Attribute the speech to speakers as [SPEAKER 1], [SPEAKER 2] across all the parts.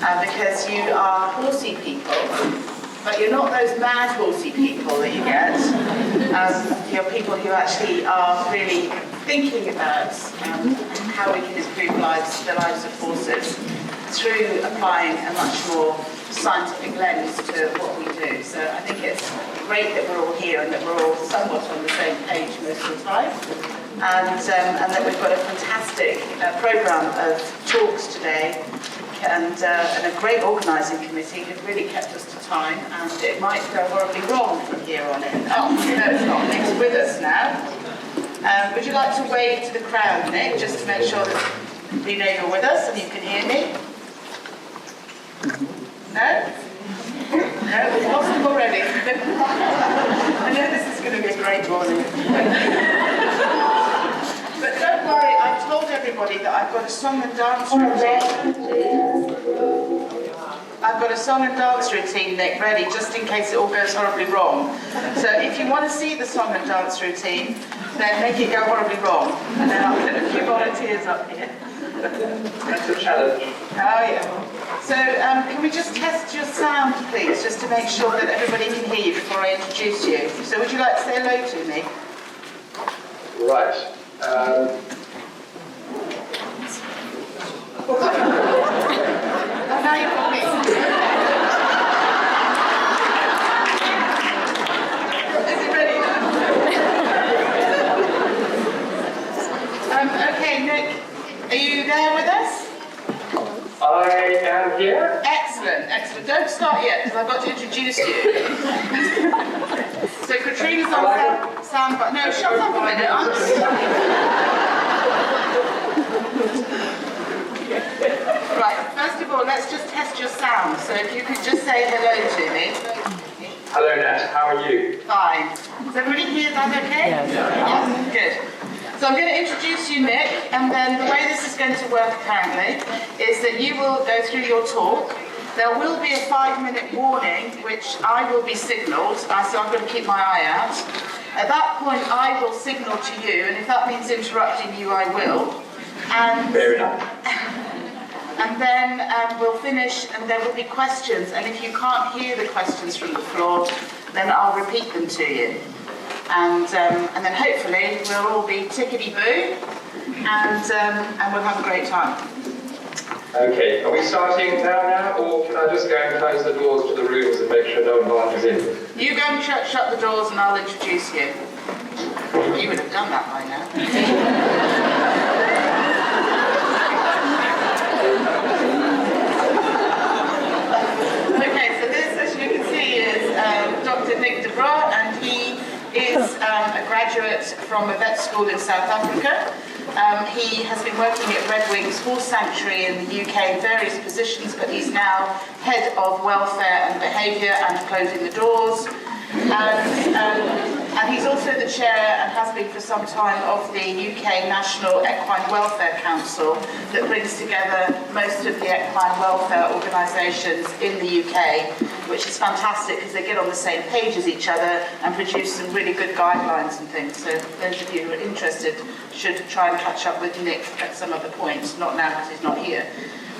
[SPEAKER 1] because you are horsey people, but you're not those mad horsey people that you get. You're people who actually are really thinking about how we can improve the lives of horses through applying a much more scientific lens to what we do. So I think it's great that we're all here and that we're all somewhat on the same page most of the time. And that we've got a fantastic programme of talks today and a great organising committee who've really kept us to time, and it might go horribly wrong from here on in. Oh, no, it's not. Nick's with us now. Would you like to wave to the crowd, Nick, just to make sure that we know you're with us and you can hear me? No? No, we've lost them already. I know this is going to be a great morning. But don't worry, I've told everybody that I've got a song and dance routine. I've got a song and dance routine, Nick, ready, just in case it all goes horribly wrong. So if you want to see the song and dance routine, then make it go horribly wrong. And then I'll put a few volunteers up here.
[SPEAKER 2] That's a challenge.
[SPEAKER 1] Oh, yeah. So can we just test your sound, please, just to make sure that everybody can hear you before I introduce you. So would you like to say hello to me?
[SPEAKER 2] Right.
[SPEAKER 1] Oh, now you've got me. Is it ready now? Okay, Nick, are you there with us?
[SPEAKER 2] I am here.
[SPEAKER 1] Excellent, excellent. Don't start yet, because I've got to introduce you. So Katrina's on sound, but no, shut up a minute. Right, first of all, let's just test your sound. So if you could just say hello to me.
[SPEAKER 2] Hello, Nat. How are you?
[SPEAKER 1] Fine. Does everybody hear that okay? Yes. Good. So I'm going to introduce you, Nick, and then the way this is going to work, apparently, is that you will go through your talk. There will be a 5-minute warning, which I will be signalled, so I'm going to keep my eye out. At that point, I will signal to you, and if that means interrupting you, I will. And
[SPEAKER 2] fair enough.
[SPEAKER 1] And then we'll finish, and there will be questions, and if you can't hear the questions from the floor, then I'll repeat them to you. And then hopefully we'll all be tickety-boo, and we'll have a great time.
[SPEAKER 2] Okay, are we starting now, or can I just go and close the doors to the rooms and make sure no one barges in?
[SPEAKER 1] You go and shut the doors and I'll introduce you. You would have done that by now. Okay, so this, as you can see, is Dr. Nick de Brauwere, and he is a graduate from a vet school in South Africa. He has been working at Red Wings Horse Sanctuary in the UK in various positions, but he's now head of welfare and behaviour and closing the doors. And he's also the chair, and has been for some time, of the UK National Equine Welfare Council that brings together most of the equine welfare organisations in the UK, which is fantastic because they get on the same page as each other and produce some really good guidelines and things. So those of you who are interested should try and catch up with Nick at some other point, not now because he's not here.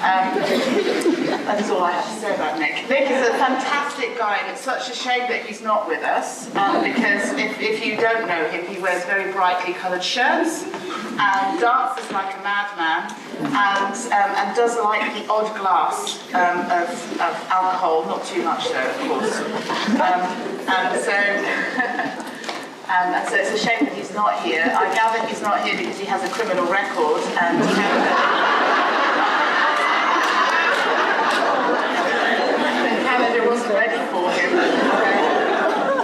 [SPEAKER 1] That is all I have to say about Nick. Nick is a fantastic guy, and it's such a shame that he's not with us, because if you don't know him, he wears very brightly coloured shirts and dances like a madman, and does like the odd glass of alcohol, not too much though, of course. And so it's a shame that he's not here. I gather he's not here because he has a criminal record, and Canada wasn't ready for him.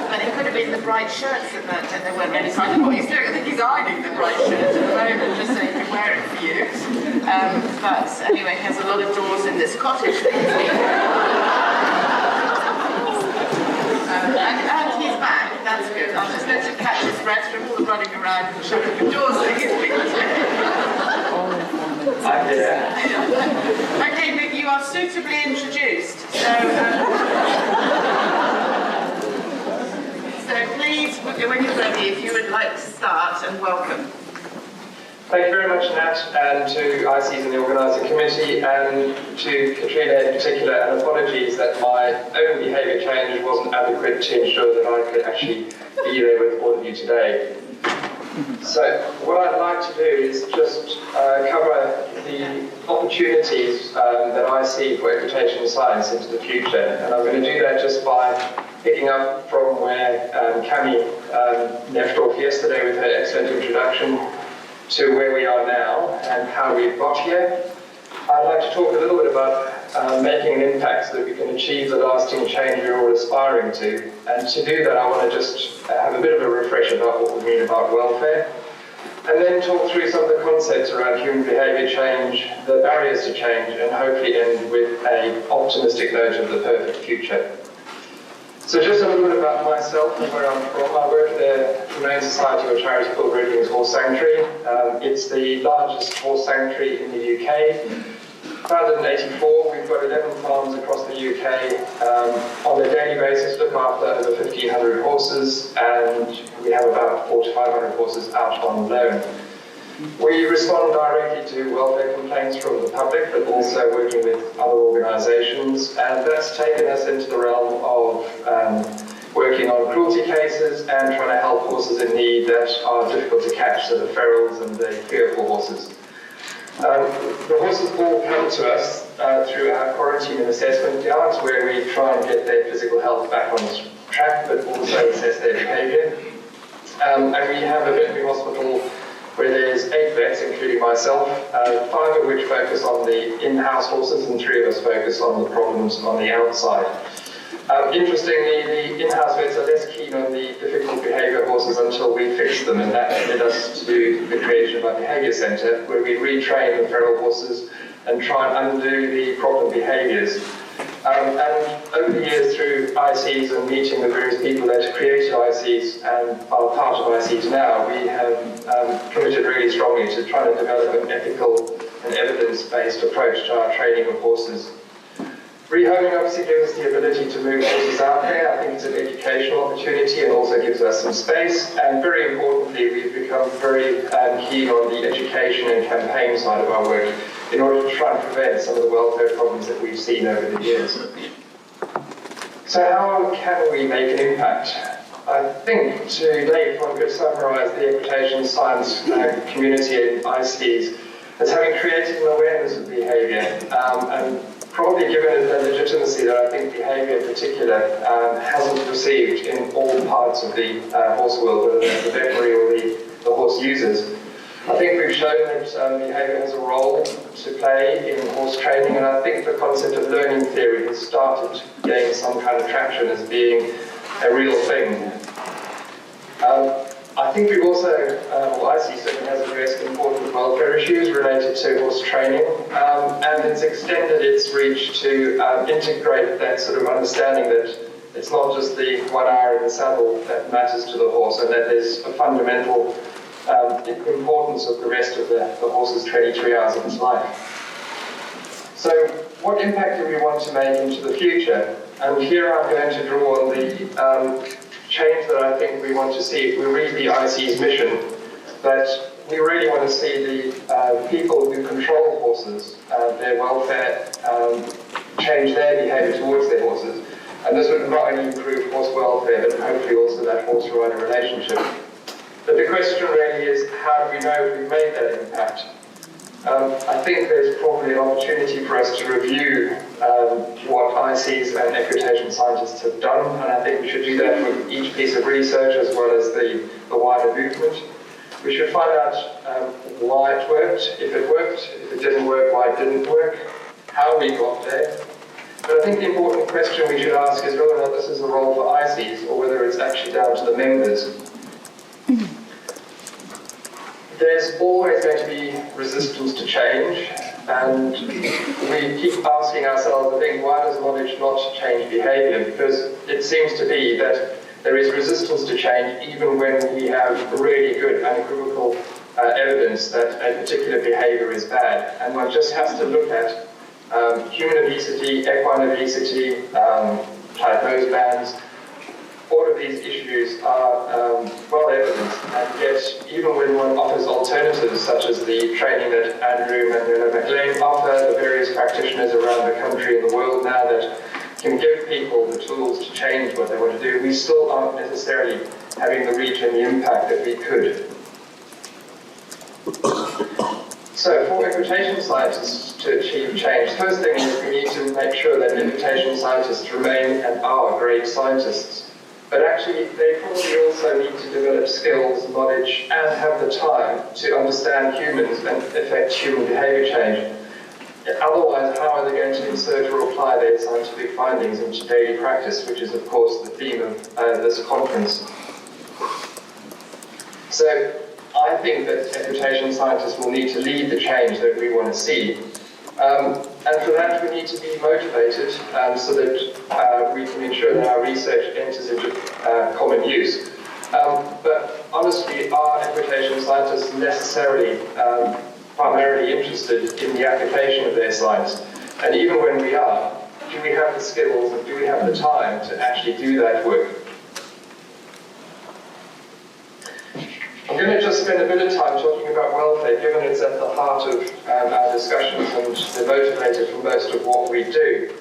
[SPEAKER 1] But it could have been the bright shirts that they weren't ready. So I don't know what he's doing. I think he's ironing the bright shirt at the moment, just so he can wear it for you. But anyway, he has a lot of doors in this cottage. And he's back. That's good. I'll just let him catch his breath from all the running around and shutting the doors that he's been doing. Okay, Nick, you are suitably introduced. So please, when you're ready, if you would like to start, and welcome.
[SPEAKER 2] Thank you very much, Nat, and to ISES and the organising committee, and to Katrina in particular, and apologies that my own behaviour change wasn't adequate to ensure that I could actually be there with all of you today. So what I'd like to do is just cover the opportunities that I see for equitation science into the future, and I'm going to do that just by picking up from where Cami left off yesterday with her excellent introduction to where we are now and how we've got here. I'd like to talk a little bit about making an impact so that we can achieve the lasting change we're all aspiring to. And to do that, I want to just have a bit of a refresh about what we mean about welfare, and then talk through some of the concepts around human behaviour change, the barriers to change, and hopefully end with an optimistic note of the perfect future. So just a little bit about myself and where I'm from. I work at the Humane Society or charity called Redwings Horse Sanctuary. It's the largest horse sanctuary in the UK. Founded in 1984, we've got 11 farms across the UK. On a daily basis, look after over 1,500 horses, and we have about 400 to 500 horses out on loan. We respond directly to welfare complaints from the public, but also working with other organisations, and that's taken us into the realm of working on cruelty cases and trying to help horses in need that are difficult to catch, so the ferals and the fearful horses. The horses all come to us through our quarantine and assessment yards, where we try and get their physical health back on track, but also assess their behaviour. And we have a veterinary hospital where there's 8 vets, including myself, 5 of which focus on the in-house horses, and 3 of us focus on the problems on the outside. Interestingly, the in-house vets are less keen on the difficult behaviour horses until we fix them, and that led us to the creation of our behaviour centre, where we retrain the feral horses and try and undo the problem behaviours. And over the years, through ISES and meeting the various people that created ISES and are part of ISES now, we have committed really strongly to trying to develop an ethical and evidence-based approach to our training of horses. Rehoming obviously gives us the ability to move horses out there. I think it's an educational opportunity and also gives us some space. And very importantly, we've become very keen on the education and campaign side of our work in order to try and prevent some of the welfare problems that we've seen over the years. So how can we make an impact? I think today, if I could summarise the equitation science community in ISES as having created an awareness of behaviour and probably given it a legitimacy that I think behaviour in particular hasn't received in all parts of the horse world, whether they're the veterinary or the horse users. I think we've shown that behaviour has a role to play in horse training, and I think the concept of learning theory has started to gain some kind of traction as being a real thing. I think we've also, ISES certainly has addressed important welfare issues related to horse training, and it's extended its reach to integrate that sort of understanding that it's not just the 1 hour in the saddle that matters to the horse, and that there's a fundamental importance of the rest of the horse's 23 hours of its life. So what impact do we want to make into the future? And here I'm going to draw on the change that I think we want to see. If we read the ISES mission, that we really want to see the people who control horses, their welfare, change their behaviour towards their horses. And this would not only improve horse welfare, but hopefully also that horse-rider relationship. But the question really is, how do we know if we've made that impact? I think there's probably an opportunity for us to review what ISES and equitation scientists have done, and I think we should do that with each piece of research as well as the wider movement. We should find out why it worked, if it didn't work, why it didn't work, how we got there. But I think the important question we should ask is whether or not this is a role for ISES or whether it's actually down to the members. There's always going to be resistance to change, and we keep asking ourselves, I think, why does knowledge not change behaviour? Because it seems to be that there is resistance to change even when we have really good unequivocal evidence that a particular behaviour is bad. And one just has to look at human obesity, equine obesity, tight nose bands, all of these issues are well evidenced, and yet even when one offers alternatives such as the training that Andrew and McLean offer, the various practitioners around the country and the world now that can give people the tools to change what they want to do, we still aren't necessarily having the reach and the impact that we could. So for equitation scientists to achieve change, first thing is we need to make sure that equitation scientists remain and are great scientists. But actually, they probably also need to develop skills, knowledge, and have the time to understand humans and affect human behaviour change. Otherwise, how are they going to insert or apply their scientific findings into daily practice, which is, of course, the theme of this conference. So, I think that equitation scientists will need to lead the change that we want to see. And for that, we need to be motivated so that we can ensure that our research enters into common use. But honestly, are equitation scientists necessarily primarily interested in the application of their science? And even when we are, do we have the skills and do we have the time to actually do that work? I'm going to just spend a bit of time talking about welfare, given it's at the heart of our discussions and the motivator for most of what we do.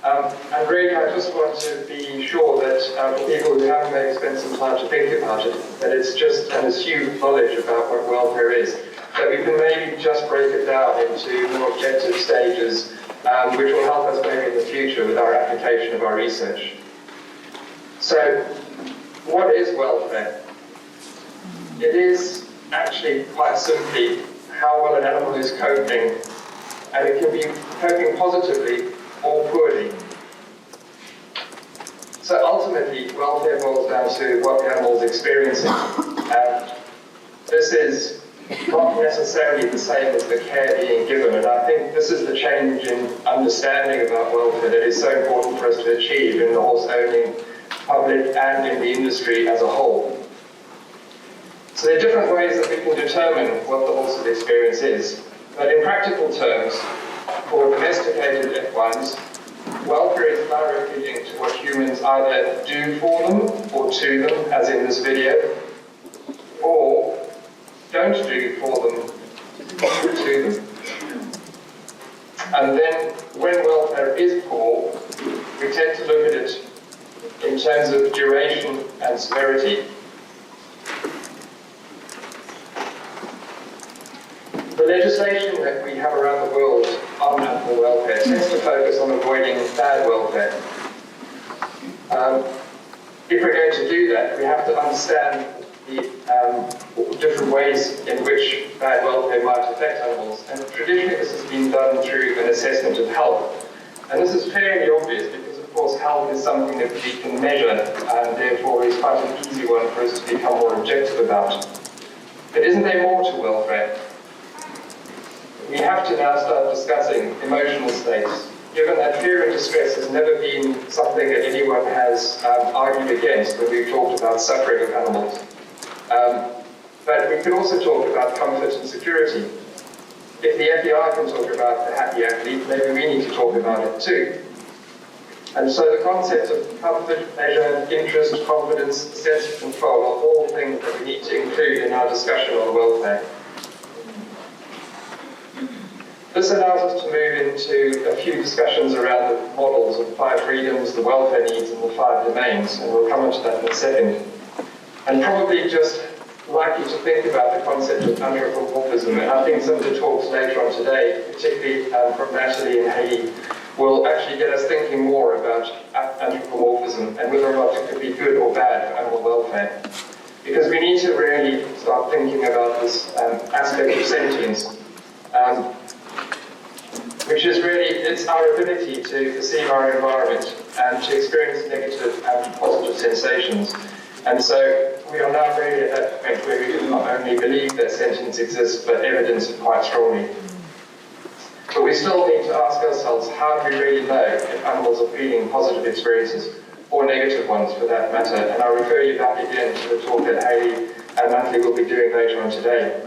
[SPEAKER 2] And really, I just want to be sure that for people who haven't maybe spent some time to think about it, that it's just an assumed knowledge about what welfare is, that we can maybe just break it down into more objective stages, which will help us maybe in the future with our application of our research. So, what is welfare? It is actually quite simply how well an animal is coping, and it can be coping positively or poorly. So ultimately, welfare boils down to what the animal is experiencing, and this is not necessarily the same as the care being given, and I think this is the change in understanding about welfare that is so important for us to achieve in the horse owning public and in the industry as a whole. So there are different ways that we can determine what the horse's experience is. But in practical terms, for domesticated equines, welfare is directly linked to what humans either do for them or to them, as in this video, or don't do for them or to them. And then when welfare is poor, we tend to look at it in terms of duration and severity. The legislation that we have around the world on animal welfare tends to focus on avoiding bad welfare. If we're going to do that, we have to understand the different ways in which bad welfare might affect animals. And traditionally this has been done through an assessment of health. And this is fairly obvious because, of course, health is something that we can measure and therefore is quite an easy one for us to become more objective about. But isn't there more to welfare? We have to now start discussing emotional states, given that fear and distress has never been something that anyone has argued against when we've talked about suffering of animals. But we can also talk about comfort and security. If the FEI can talk about the happy athlete, maybe we need to talk about it too. And so the concepts of comfort, pleasure, interest, confidence, sense of control are all things that we need to include in our discussion on welfare. This allows us to move into a few discussions around the models of 5 freedoms, the welfare needs, and the 5 domains, and we'll come into that in a second. And probably just like you to think about the concept of anthropomorphism, and I think some of the talks later on today, particularly from Natalie and Hayley, will actually get us thinking more about anthropomorphism and whether or not it could be good or bad for animal welfare. Because we need to really start thinking about this aspect of sentience. Which is really, it's our ability to perceive our environment and to experience negative and positive sensations. And so we are now really at that point where we can not only believe that sentience exists, but evidence it quite strongly. But we still need to ask ourselves, how do we really know if animals are feeling positive experiences, or negative ones for that matter? And I'll refer you back again to the talk that Hayley and Natalie will be doing later on today.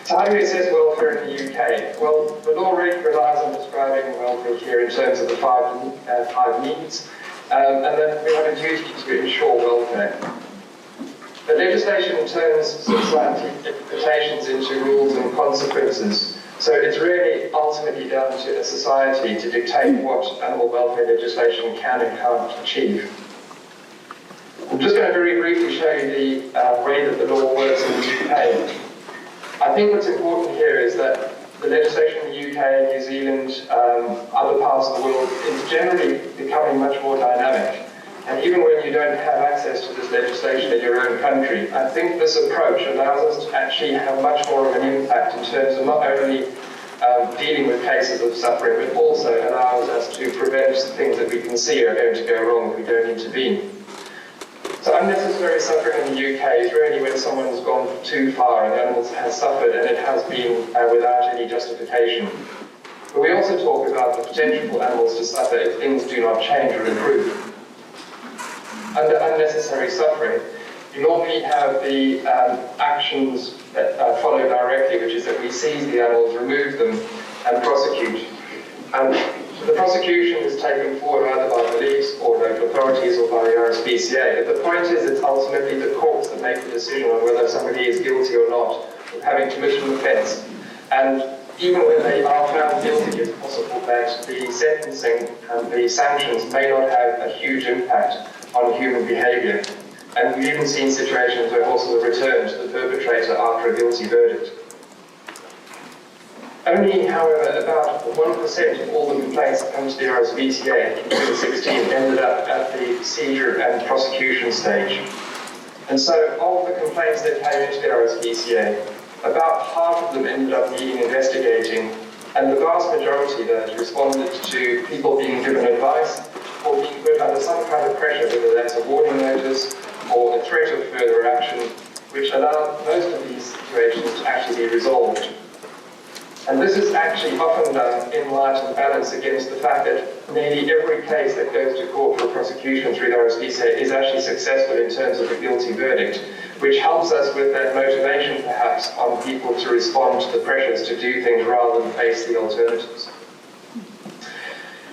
[SPEAKER 2] So how do we assess welfare in the UK? Well, the law really relies on describing welfare here in terms of the five needs. and that we have a duty to ensure welfare. The legislation turns society expectations into rules and consequences. So it's really ultimately down to a society to dictate what animal welfare legislation can and can't achieve. I'm just going to very briefly show you the way that the law works in the UK. I think what's important here is that the legislation in the UK, New Zealand, other parts of the world is generally becoming much more dynamic. And even when you don't have access to this legislation in your own country, I think this approach allows us to actually have much more of an impact in terms of not only dealing with cases of suffering, but also allows us to prevent things that we can see are going to go wrong if we don't intervene. So unnecessary suffering in the UK is really when someone's gone too far and the animal has suffered and it has been without any justification. But we also talk about the potential for animals to suffer if things do not change or improve. Under unnecessary suffering, you normally have the actions that follow directly, which is that we seize the animals, remove them, and prosecute. And the prosecution is taken forward either by police or local authorities or by the RSPCA. But the point is, it's ultimately the courts that make the decision on whether somebody is guilty or not of having committed an offence. And even when they are found guilty, it's possible that the sentencing and the sanctions may not have a huge impact on human behaviour. And we've even seen situations where horses are returned to the perpetrator after a guilty verdict. Only, however, about 1% of all the complaints that come to the RSPCA in 2016 ended up at the seizure and prosecution stage. And so, of the complaints that came into the RSPCA, about half of them ended up needing investigating, and the vast majority that responded to people being given advice or being put under some kind of pressure, whether that's a warning notice or a threat of further action, which allowed most of these situations to actually be resolved. And this is actually often done in light and balance against the fact that nearly every case that goes to court for prosecution through the RSPCA is actually successful in terms of a guilty verdict, which helps us with that motivation perhaps on people to respond to the pressures to do things rather than face the alternatives.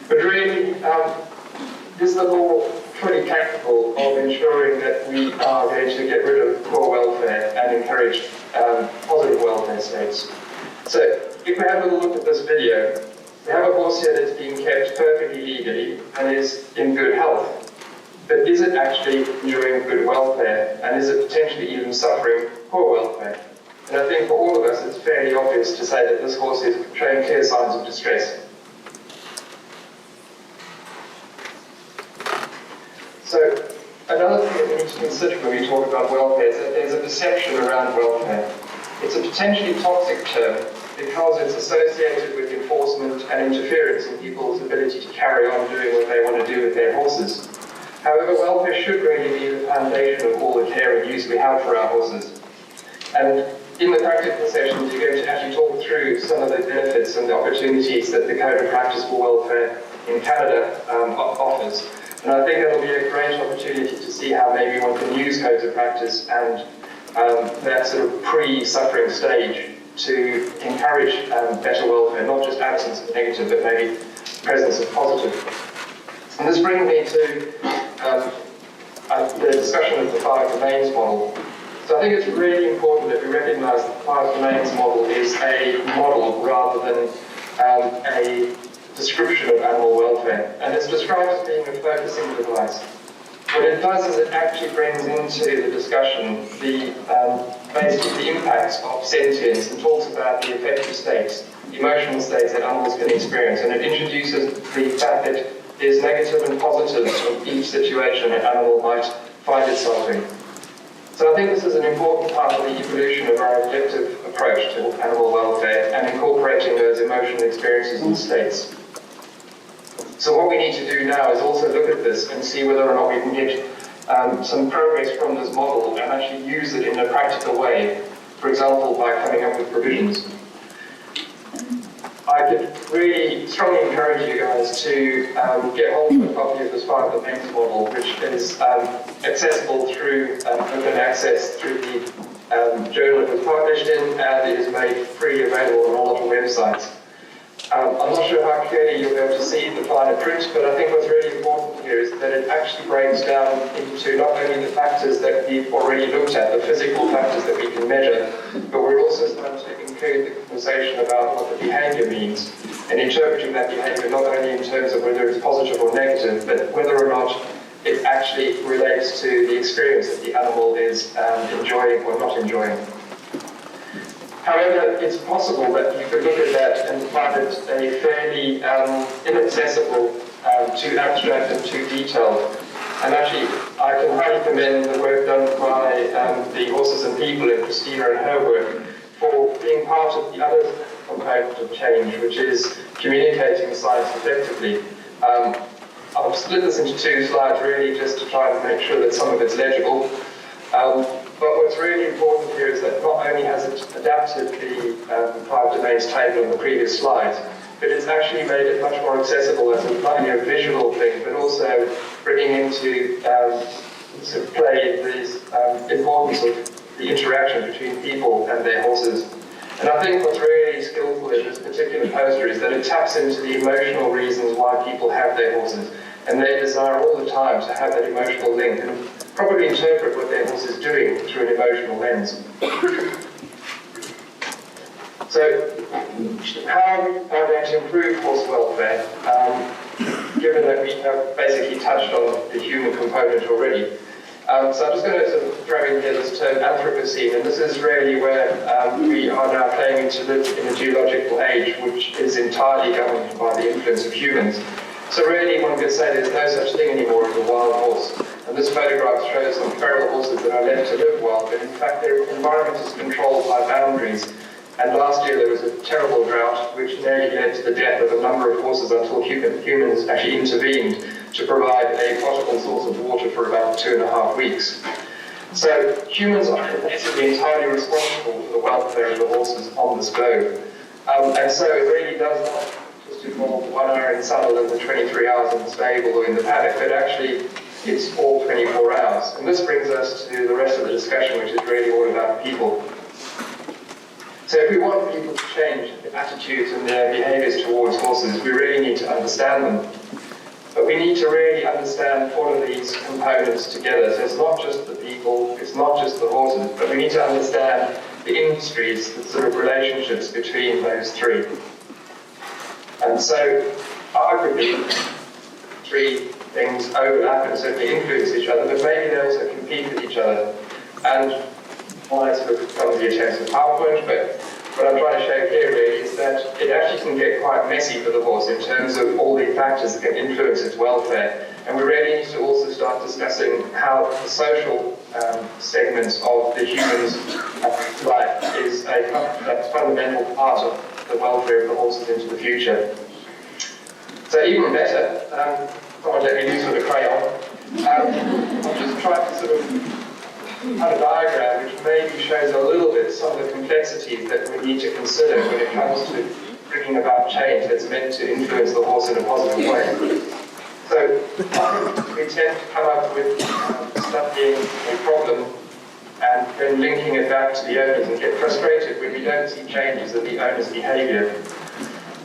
[SPEAKER 2] But really, is the law fully capable of ensuring that we are going to get rid of poor welfare and encourage positive welfare states? So, if we have a little look at this video, we have a horse here that's being kept perfectly legally and is in good health. But is it actually enjoying good welfare, and is it potentially even suffering poor welfare? And I think for all of us it's fairly obvious to say that this horse is showing clear signs of distress. So another thing that we need to consider when we talk about welfare is that there's a perception around welfare. It's a potentially toxic term because it's associated with enforcement and interference in people's ability to carry on doing what they want to do with their horses. However, welfare should really be the foundation of all the care and use we have for our horses. And in the practical sessions, you're going to actually talk through some of the benefits and the opportunities that the Code of Practice for Welfare in Canada offers. And I think it'll be a great opportunity to see how maybe one can use codes of practice and that sort of pre-suffering stage to encourage better welfare, not just absence of negative, but maybe presence of positive. And this brings me to the discussion of the 5 domains model. So I think it's really important that we recognise that the 5 domains model is a model rather than a description of animal welfare. And it's described as being a focusing device. What it does is it actually brings into the discussion basically the impacts of sentience and talks about the affective states, the emotional states that animals can experience. And it introduces the fact that there's negative and positives of each situation an animal might find itself in. So I think this is an important part of the evolution of our objective approach to animal welfare and incorporating those emotional experiences and states. So what we need to do now is also look at this and see whether or not we can get some progress from this model and actually use it in a practical way, for example, by coming up with provisions. I could really strongly encourage you guys to get hold of a copy of this 5 domains model, which is accessible through open access through the journal it was published in, and it is made freely available on all of the websites. I'm not sure how clearly you'll be able to see the finer print, but I think what's really important here is that that it actually breaks down into not only the factors that we've already looked at, the physical factors that we can measure, but we're also starting to include the conversation about what the behaviour means, and interpreting that behaviour not only in terms of whether it's positive or negative, but whether or not it actually relates to the experience that the animal is enjoying or not enjoying. However, it's possible that you could look at that and find it a fairly inaccessible, too abstract and too detailed. And actually, I can highly commend the work done by the Horses and People and Christina and her work for being part of the other component of change, which is communicating science effectively. I'll split this into two slides really just to try and make sure that some of it's legible. But what's really important here is that not only has it adapted the 5 domains table on the previous slides, but it's actually made it much more accessible as not only a visual thing, but also bringing into sort of play this importance of the interaction between people and their horses. And I think what's really skillful in this particular poster is that it taps into the emotional reasons why people have their horses, and they desire all the time to have that emotional link and probably interpret what their horse is doing through an emotional lens. So, how are we going to improve horse welfare, given that we have basically touched on the human component already? So I'm just going to sort of throw in here this term Anthropocene, and this is really where we are now claiming to live in a geological age which is entirely governed by the influence of humans. So really one could say there's no such thing anymore as a wild horse. And this photograph shows some feral horses that are left to live wild, but in fact their environment is controlled by boundaries. And last year there was a terrible drought which nearly led to the death of a number of horses until humans actually intervened to provide a potable source of water for about 2.5 weeks. So humans are basically entirely responsible for the welfare of the horses on this globe. And so it really does not just involve 1 hour in saddle and the 23 hours in the stable or in the paddock, but actually it's all 24 hours. And this brings us to the rest of the discussion, which is really all about people. So if we want people to change their attitudes and their behaviours towards horses, we really need to understand them. But we need to really understand all of these components together. So it's not just the people, it's not just the horses, but we need to understand the industries, the sort of relationships between those three. And so arguably, 3 things overlap and certainly influence each other, but maybe they also compete with each other. And one sort of comes the attempt of PowerPoint, but what I'm trying to show here really is that it actually can get quite messy for the horse in terms of all the factors that can influence its welfare. And we really need to also start discussing how the social segments of the human's life is a fundamental part of the welfare of the horses into the future. So even better, someone let me use with a crayon. I'm just trying to sort of have a diagram which maybe shows a little bit some of the complexities that we need to consider when it comes to bringing about change that's meant to influence the horse in a positive way. So we tend to come up with stuff being a problem and then linking it back to the owners and get frustrated when we don't see changes in the owner's behaviour.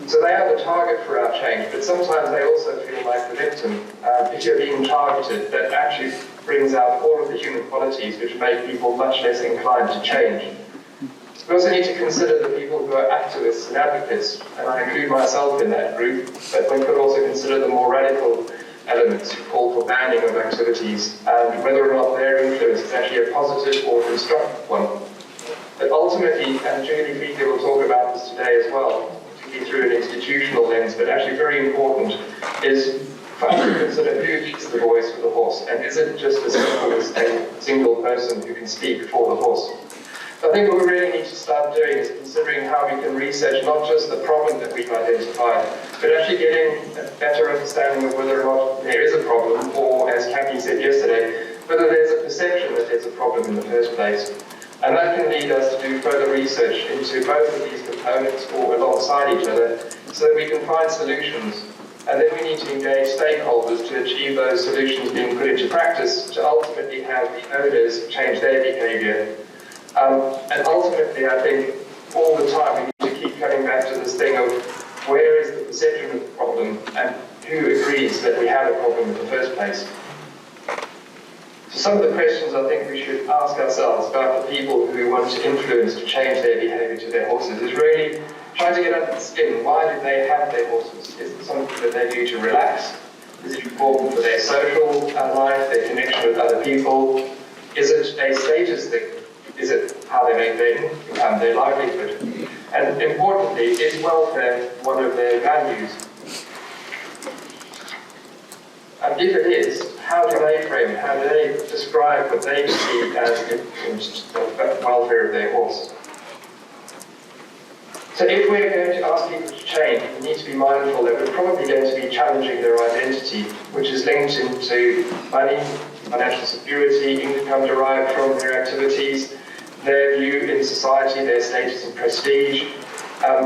[SPEAKER 2] So they are the target for our change, but sometimes they also feel like the victim. If you're being targeted, that actually brings out all of the human qualities which make people much less inclined to change. We also need to consider the people who are activists and advocates, and I include myself in that group, but one could also consider the more radical elements who call for banning of activities, and whether or not their influence is actually a positive or constructive one. But ultimately, and Julie Feaker will talk about this today as well, through an institutional lens, but actually very important, is first to consider who is the voice for the horse, and is it just as simple as a single person who can speak for the horse? I think what we really need to start doing is considering how we can research not just the problem that we've identified, but actually getting a better understanding of whether or not there is a problem, or as Kathy said yesterday, whether there's a perception that there's a problem in the first place. And that can lead us to do further research into both of these components or alongside each other so that we can find solutions. And then we need to engage stakeholders to achieve those solutions being put into practice to ultimately have the owners change their behaviour. And ultimately, I think all the time we need to keep coming back to this thing of where is the perception of the problem and who agrees that we have a problem in the first place. So some of the questions I think we should ask ourselves about the people who we want to influence to change their behaviour to their horses is really trying to get under the skin. Why do they have their horses? Is it something that they do to relax? Is it important for their social life, their connection with other people? Is it a status thing? Is it how they make their income, their livelihood? And importantly, is welfare one of their values? And if it is, how do they frame it? How do they describe what they see as the welfare of their horse? So if we're going to ask people to change, we need to be mindful that we're probably going to be challenging their identity, which is linked into money, financial security, income derived from their activities, their view in society, their status and prestige,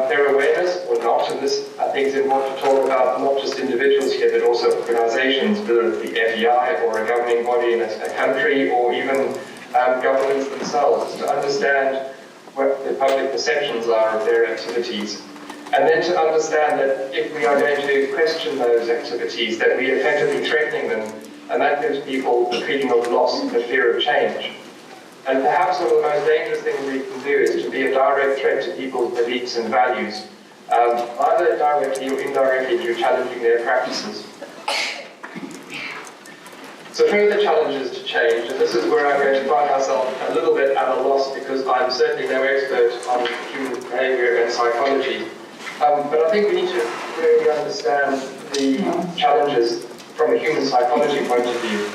[SPEAKER 2] their awareness or not, and this I think is important to talk about not just individuals here but also organisations, whether it's the FEI or a governing body in a country or even governments themselves, to understand what the public perceptions are of their activities. And then to understand that if we are going to question those activities, that we are effectively threatening them, and that gives people the feeling of loss and the fear of change. And perhaps one of the most dangerous things we can do is to be a direct threat to people's beliefs and values, either directly or indirectly through challenging their practices. So further challenges to change, and this is where I'm going to find myself a little bit at a loss because I'm certainly no expert on human behaviour and psychology. But I think we need to really understand the challenges from a human psychology point of view.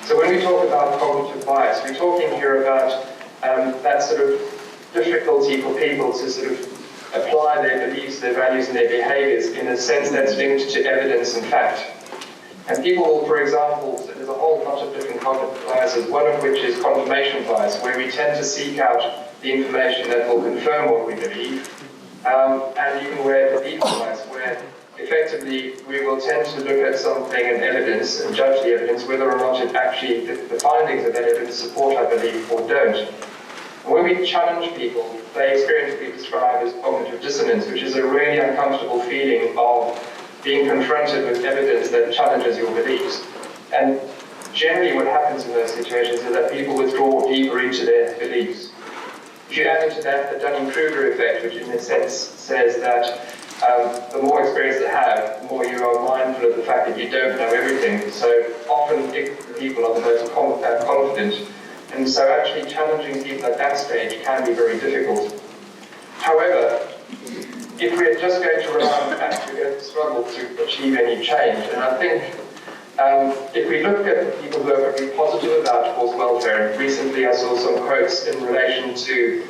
[SPEAKER 2] So when we talk about cognitive bias, we're talking here about that sort of difficulty for people to sort of apply their beliefs, their values and their behaviours in a sense that's linked to evidence and fact. And people will, for example, there's a whole bunch of different cognitive biases, one of which is confirmation bias, where we tend to seek out the information that will confirm what we believe, and even where belief bias, where effectively we will tend to look at something and evidence and judge the evidence whether or not it actually, the findings of that evidence support our belief or don't. And when we challenge people, they experience what we describe as cognitive dissonance, which is a really uncomfortable feeling of being confronted with evidence that challenges your beliefs. And generally what happens in those situations is that people withdraw deeper into their beliefs. If you add into that the Dunning-Kruger effect, which in a sense says that the more experience they have, the more you are mindful of the fact that you don't know everything. So often people are the most confident, and so actually challenging people at that stage can be very difficult. However, if we're just going to rely on that, we're going to struggle to achieve any change. And I think if we look at people who are very positive about horse welfare, and recently I saw some quotes in relation to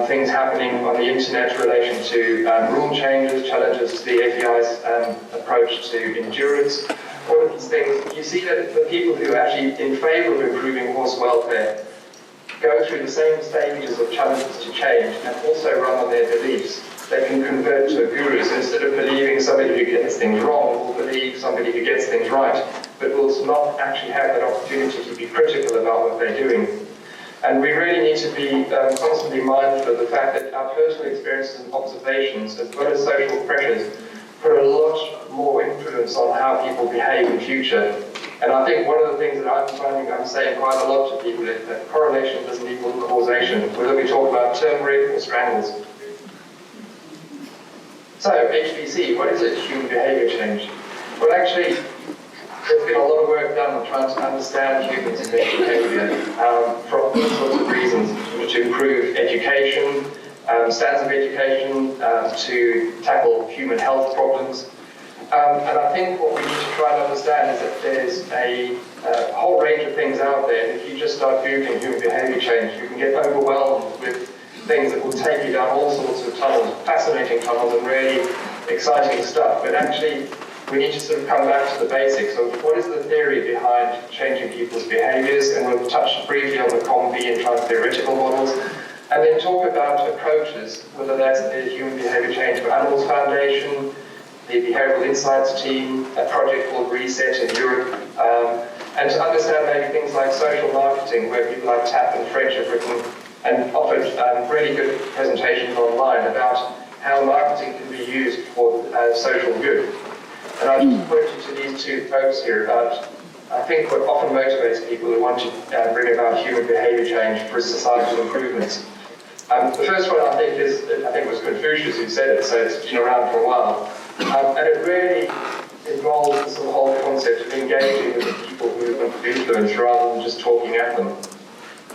[SPEAKER 2] things happening on the internet in relation to rule changes, challenges to the FEI's approach to endurance, all of these things, you see that the people who are actually in favour of improving horse welfare go through the same stages of challenges to change and also run on their beliefs. They can convert to a guru, so instead of believing somebody who gets things wrong, will believe somebody who gets things right, but will not actually have that opportunity to be critical about what they're doing. And we really need to be constantly mindful of the fact that our personal experiences and observations, as well as social pressures, put a lot more influence on how people behave in future. And I think one of the things that I'm finding I'm saying quite a lot to people is that correlation doesn't equal causation, whether we talk about turmeric or strangles. So, HBC, what is it, human behaviour change? Well, actually, there's been a lot of work done on trying to understand humans and their behaviour for all sorts of reasons, to improve education, standards of education, to tackle human health problems. And I think what we need to try and understand is that there's a whole range of things out there, and if you just start Googling human behaviour change, you can get overwhelmed with things that will take you down all sorts of tunnels, fascinating tunnels and really exciting stuff. But actually, we need to sort of come back to the basics of what is the theory behind changing people's behaviours, and we'll touch briefly on the COM-B and trans-theoretical models, and then talk about approaches, whether that's the Human Behaviour Change for Animals Foundation, the Behavioural Insights team, a project called Reset in Europe, and to understand maybe things like social marketing, where people like TAP and French have written and offered really good presentations online about how marketing can be used for social good. And I just pointed to these two folks here about, I think, what often motivates people who want to bring about human behaviour change for societal improvements. The first one I think was Confucius who said it, so it's been around for a while. And it really involves the whole concept of engaging with the people who want to influence rather than just talking at them.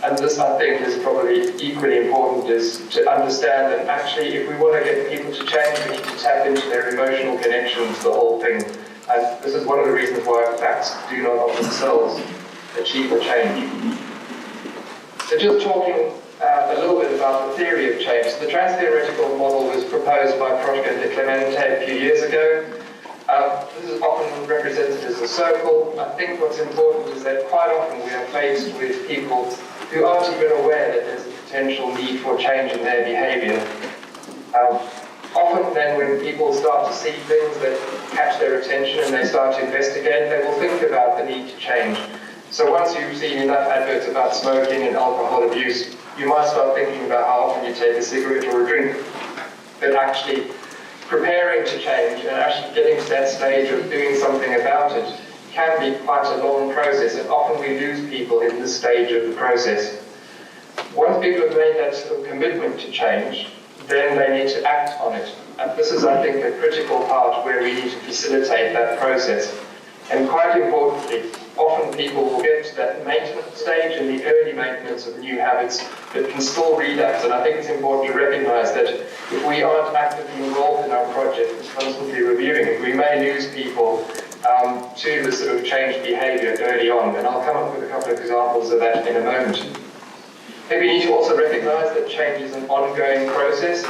[SPEAKER 2] And this, I think, is probably equally important, is to understand that actually if we want to get people to change, we need to tap into their emotional connection to the whole thing. And this is one of the reasons why facts do not of themselves achieve the change. So just talking a little bit about the theory of change. So the trans-theoretical model was proposed by Prochka and de Clemente a few years ago. This is often represented as a circle. I think what's important is that quite often we are faced with people who aren't even aware that there's a potential need for change in their behaviour. Often then when people start to see things that catch their attention and they start to investigate, they will think about the need to change. So once you've seen enough adverts about smoking and alcohol abuse, you might start thinking about how often you take a cigarette or a drink. But actually preparing to change and actually getting to that stage of doing something about it can be quite a long process, and often we lose people in this stage of the process. Once people have made that sort of commitment to change, then they need to act on it. And this is, I think, a critical part where we need to facilitate that process. And quite importantly, often people will get to that maintenance stage and the early maintenance of new habits that can still relapse. And I think it's important to recognise that if we aren't actively involved in our project and constantly reviewing it, we may lose people to the sort of changed behaviour early on. And I'll come up with a couple of examples of that in a moment. I think we need to also recognise that change is an ongoing process.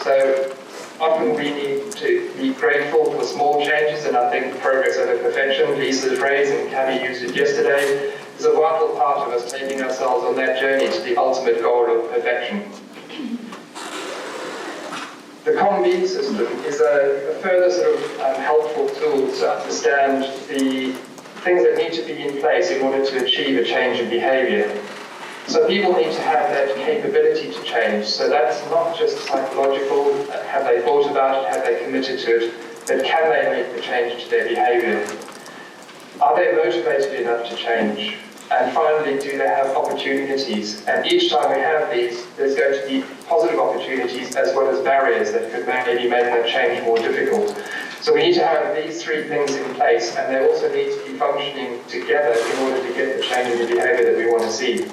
[SPEAKER 2] So often we need to be grateful for small changes, and I think progress over perfection, Lisa's phrase, and Cammy used it yesterday, is a vital part of us taking ourselves on that journey to the ultimate goal of perfection. The COM-B system is a further sort of helpful tool to understand the things that need to be in place in order to achieve a change in behaviour. So people need to have that capability to change. So that's not just psychological, have they thought about it, have they committed to it, but can they make the change to their behaviour? Are they motivated enough to change? And finally, do they have opportunities? And each time we have these, there's going to be positive opportunities as well as barriers that could maybe make that change more difficult. So we need to have these three things in place, and they also need to be functioning together in order to get the change in the behaviour that we want to see.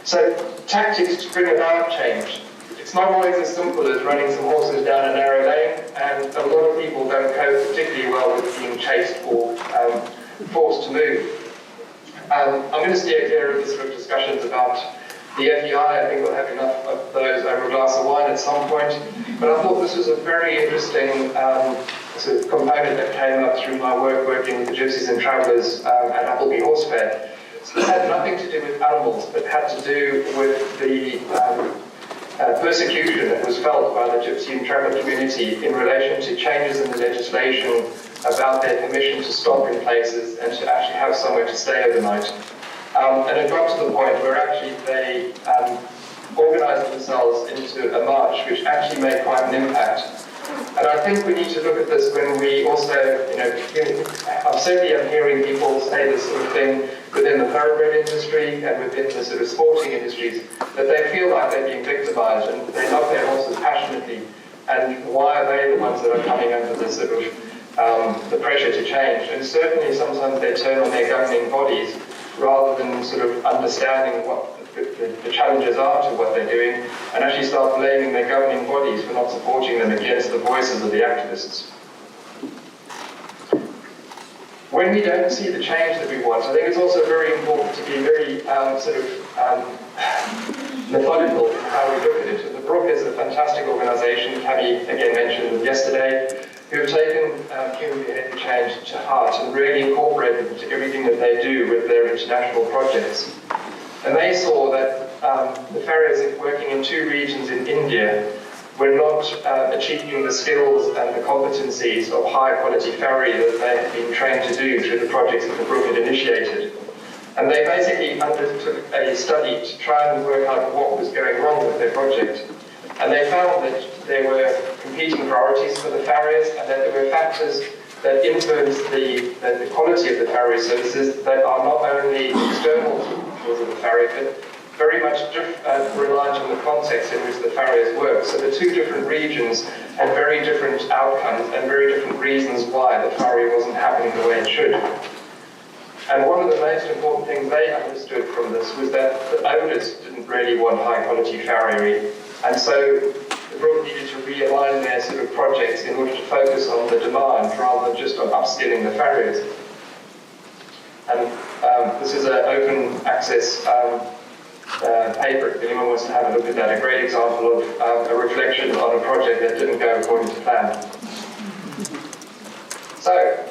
[SPEAKER 2] So tactics to bring about change. It's not always as simple as running some horses down a narrow lane, and a lot of people don't cope particularly well with being chased or forced to move. I'm going to steer clear of the sort of discussions about the FEI. I think we'll have enough of those over a glass of wine at some point. But I thought this was a very interesting sort of component that came up through my work working with the Gypsies and Travellers at Appleby Horse Fair. So it had nothing to do with animals, but had to do with the persecution that was felt by the Gypsy and Traveller community in relation to changes in the legislation about their permission to stop in places and to actually have somewhere to stay overnight. And it got to the point where actually they organised themselves into a march which actually made quite an impact. And I think we need to look at this when we also, I certainly am hearing people say this sort of thing within the thoroughbred industry and within the sort of sporting industries, that they feel like they're being victimised and they love their horses passionately. And why are they the ones that are coming under this sort of the pressure to change? And certainly sometimes they turn on their governing bodies rather than sort of understanding what the challenges are to what they're doing, and actually start blaming their governing bodies for not supporting them against the voices of the activists. When we don't see the change that we want, I think it's also very important to be very methodical in how we look at it. And the Brook is a fantastic organisation, Cammy again mentioned them yesterday, who have taken human behaviour change to heart and really incorporated it into everything that they do with their international projects. And they saw that the farriers working in 2 regions in India were not achieving the skills and the competencies of high-quality farrier that they had been trained to do through the projects that the Brook had initiated. And they basically undertook a study to try and work out what was going wrong with their project. And they found that there were competing priorities for the farriers, and that there were factors that influence the quality of the farrier services that are not only external to the farrier, but very much reliant on the context in which the farriers work. So the two different regions had very different outcomes and very different reasons why the farrier wasn't happening the way it should. And one of the most important things they understood from this was that the owners didn't really want high-quality farriery, and so the group needed to realign their sort of projects in order to focus on the demand rather than just on upskilling the farriers. And this is an open access paper, if anyone wants to have a look at that, a great example of a reflection on a project that didn't go according to plan. So,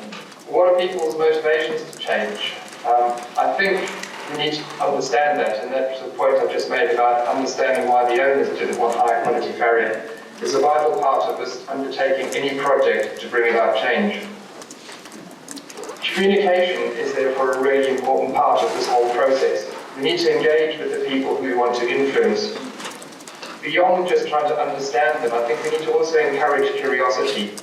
[SPEAKER 2] what are people's motivations to change? I think we need to understand that, and that's the point I've just made about understanding why the owners didn't want high quality farrier. It's a vital part of us undertaking any project to bring about change. Communication is therefore a really important part of this whole process. We need to engage with the people who we want to influence. Beyond just trying to understand them, I think we need to also encourage curiosity.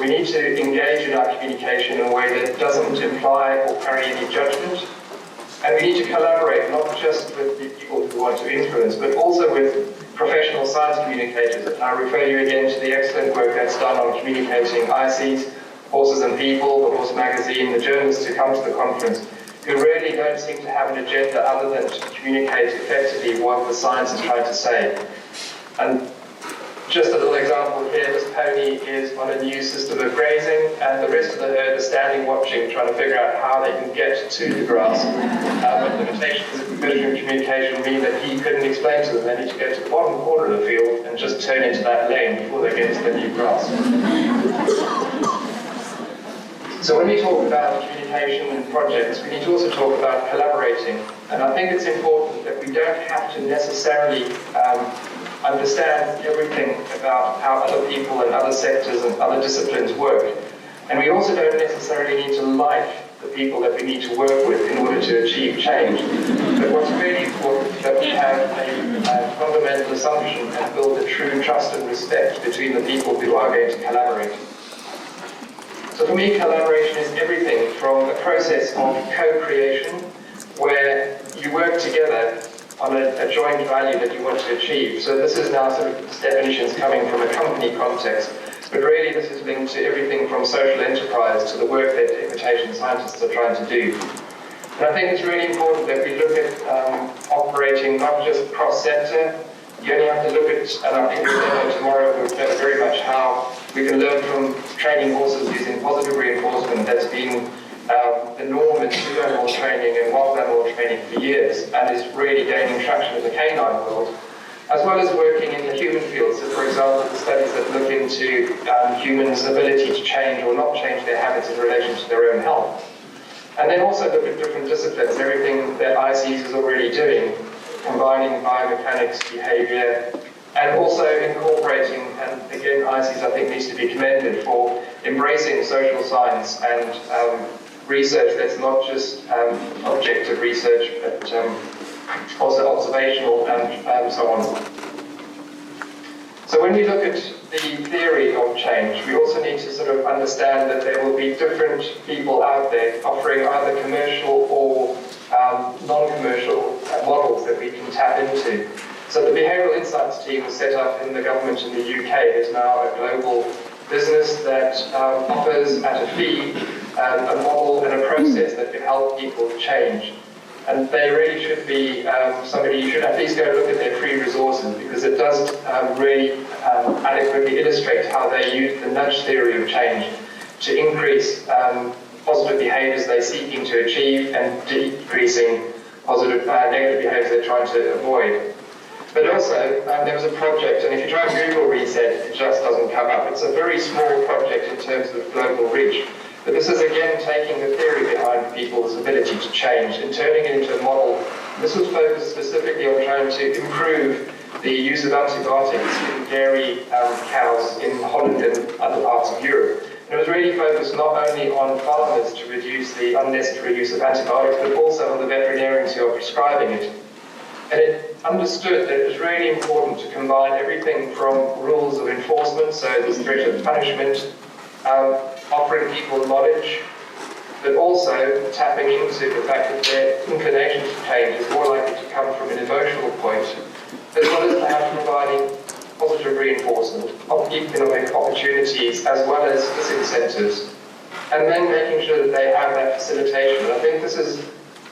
[SPEAKER 2] We need to engage in our communication in a way that doesn't imply or carry any judgment. And we need to collaborate not just with the people who want to influence, but also with professional science communicators. And I refer you again to the excellent work that's done on communicating ISES, Horses and People, the Horse Magazine, the journalists who come to the conference, who really don't seem to have an agenda other than to communicate effectively what the science is trying to say. And just a little example here, this pony is on a new system of grazing, and the rest of the herd is standing watching, trying to figure out how they can get to the grass. But limitations of visual communication mean that he couldn't explain to them they need to go to the bottom corner of the field and just turn into that lane before they get to the new grass. So when we talk about communication and projects, we need to also talk about collaborating. And I think it's important that we don't have to necessarily understand everything about how other people and other sectors and other disciplines work. And we also don't necessarily need to like the people that we need to work with in order to achieve change. But what's really important is that we have a fundamental assumption and build a true trust and respect between the people who are going to collaborate. So for me, collaboration is everything from a process of co-creation, where you work together on a joint value that you want to achieve. So this is now sort of definitions coming from a company context, but really this is linked to everything from social enterprise to the work that equitation scientists are trying to do. And I think it's really important that we look at operating not just cross-sector. You only have to look at, and I think we'll tomorrow, we'll look very much how we can learn from training horses using positive reinforcement that's been the norm in zoo animal training and wild animal training for years, and is really gaining traction in the canine world, as well as working in the human field. So for example, the studies that look into humans' ability to change or not change their habits in relation to their own health. And then also look at different disciplines, everything that ISES is already doing, combining biomechanics, behavior, and also incorporating, and again ISES I think needs to be commended for embracing social science and research that's not just objective research, but also observational and so on. So when we look at the theory of change, we also need to sort of understand that there will be different people out there offering either commercial or non-commercial models that we can tap into. So the Behavioural Insights team was set up in the government in the UK. There's now a global business that offers at a fee a model and a process that can help people change. And they really should be somebody you should at least go look at their free resources, because it does really adequately illustrate how they use the nudge theory of change to increase positive behaviours they're seeking to achieve and decreasing positive negative behaviours they're trying to avoid. But also, there was a project, and if you try and Google reset, it just doesn't come up. It's a very small project in terms of global reach. But this is again taking the theory behind people's ability to change and turning it into a model. This was focused specifically on trying to improve the use of antibiotics in dairy cows in Holland and other parts of Europe. And it was really focused not only on farmers to reduce the unnecessary use of antibiotics, but also on the veterinarians who are prescribing it. And it understood that it was really important to combine everything from rules of enforcement, so the threat of punishment, offering people knowledge, but also tapping into the fact that their inclination to change is more likely to come from an emotional point, as well as perhaps providing positive reinforcement of economic opportunities as well as disincentives, and then making sure that they have that facilitation. And I think this is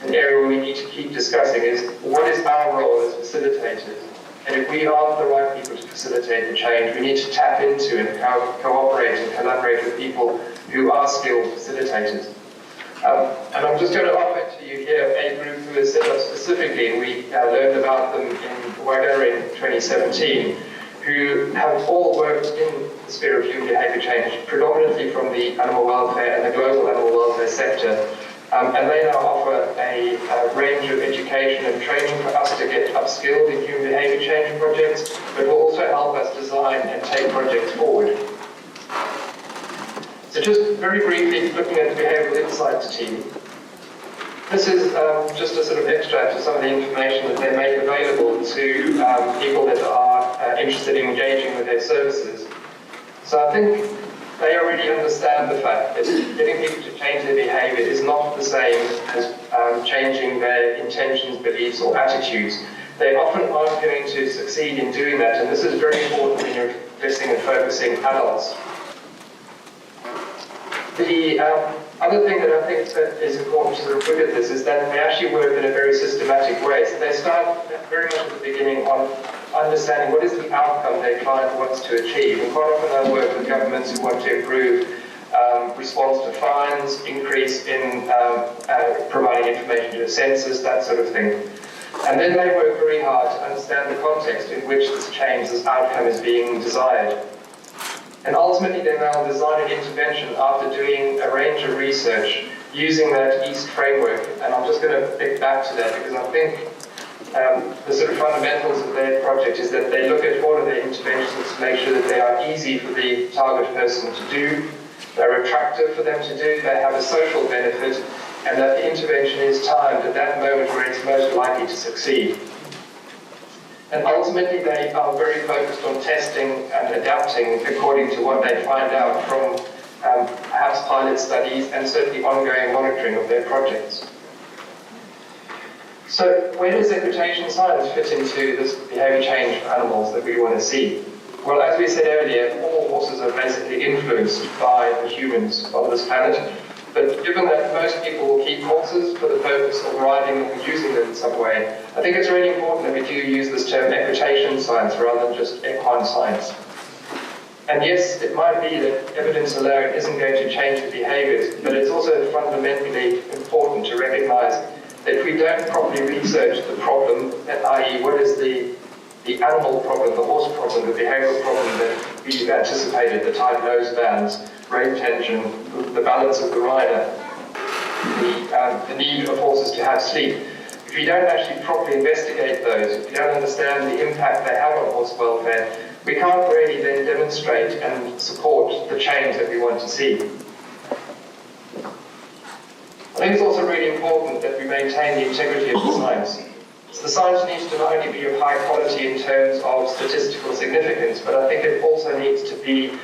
[SPEAKER 2] an area where we need to keep discussing is what is our role as facilitators? And if we aren't the right people to facilitate the change, we need to tap into and cooperate and collaborate with people who are skilled facilitators. And I'm just going to offer to you here a group who is set up specifically, and we learned about them in Brauwere in 2017, who have all worked in the sphere of human behaviour change, predominantly from the animal welfare and the global animal welfare sector. And they now offer a range of education and training for us to get upskilled in human behaviour change projects, but will also help us design and take projects forward. So just very briefly, looking at the Behavioural Insights team. This is just a sort of extract of some of the information that they make available to people that are interested in engaging with their services. So I think they already understand the fact that getting people to change their behaviour is not the same as changing their intentions, beliefs or attitudes. They often aren't going to succeed in doing that, and this is very important when you're addressing and focusing adults. The other thing that I think that is important to sort of look at this is that they actually work in a very systematic way. So they start very much at the beginning on understanding what is the outcome their client wants to achieve. And quite often they work with governments who want to improve response to fines, increase in providing information to the census, that sort of thing. And then they work very hard to understand the context in which this change, this outcome is being desired. And ultimately they now design an intervention after doing a range of research using that EAST framework. And I'm just going to pick back to that because I think the sort of fundamentals of their project is that they look at all of their interventions to make sure that they are easy for the target person to do, they're attractive for them to do, they have a social benefit, and that the intervention is timed at that moment where it's most likely to succeed. And ultimately they are very focused on testing and adapting according to what they find out from perhaps pilot studies and certainly ongoing monitoring of their projects. So where does equitation science fit into this behaviour change for animals that we want to see? Well, as we said earlier, all horses are basically influenced by the humans on this planet. But given that most people will keep horses for the purpose of riding them and using them in some way, I think it's really important that we do use this term equitation science rather than just equine science. And yes, it might be that evidence alone isn't going to change the behaviours, but it's also fundamentally important to recognise that if we don't properly research the problem, i.e. what is the animal problem, the horse problem, the behavioural problem that we've anticipated, the tight nose bands, rein tension, the balance of the rider, the need of horses to have sleep. If we don't actually properly investigate those, if we don't understand the impact they have on horse welfare, we can't really then demonstrate and support the change that we want to see. I think it's also really important that we maintain the integrity of the science. So the science needs to not only be of high quality in terms of statistical significance, but I think it also needs to be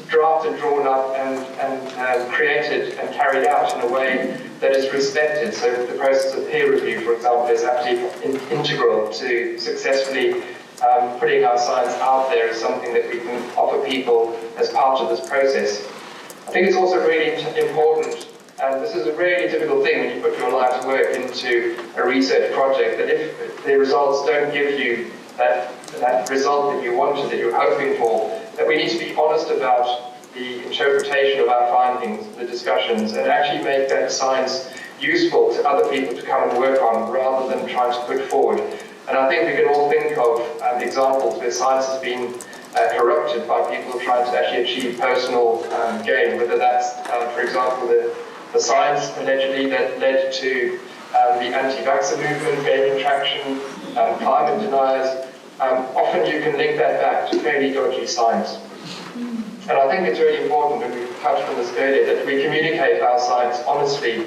[SPEAKER 2] drafted, drawn up, and created and carried out in a way that is respected. So the process of peer review, for example, is absolutely integral to successfully putting our science out there as something that we can offer people as part of this process. I think it's also really important, and this is a really difficult thing when you put your life's work into a research project, that if the results don't give you that result that you wanted, that you're hoping for, that we need to be honest about the interpretation of our findings, the discussions, and actually make that science useful to other people to come and work on rather than trying to put forward. And I think we can all think of examples where science has been corrupted by people trying to actually achieve personal gain, whether that's, for example, the science allegedly that led to the anti-vaxxer movement gaining traction, climate deniers. Often you can link that back to fairly dodgy science. And I think it's really important, and we touched on this earlier, that we communicate our science honestly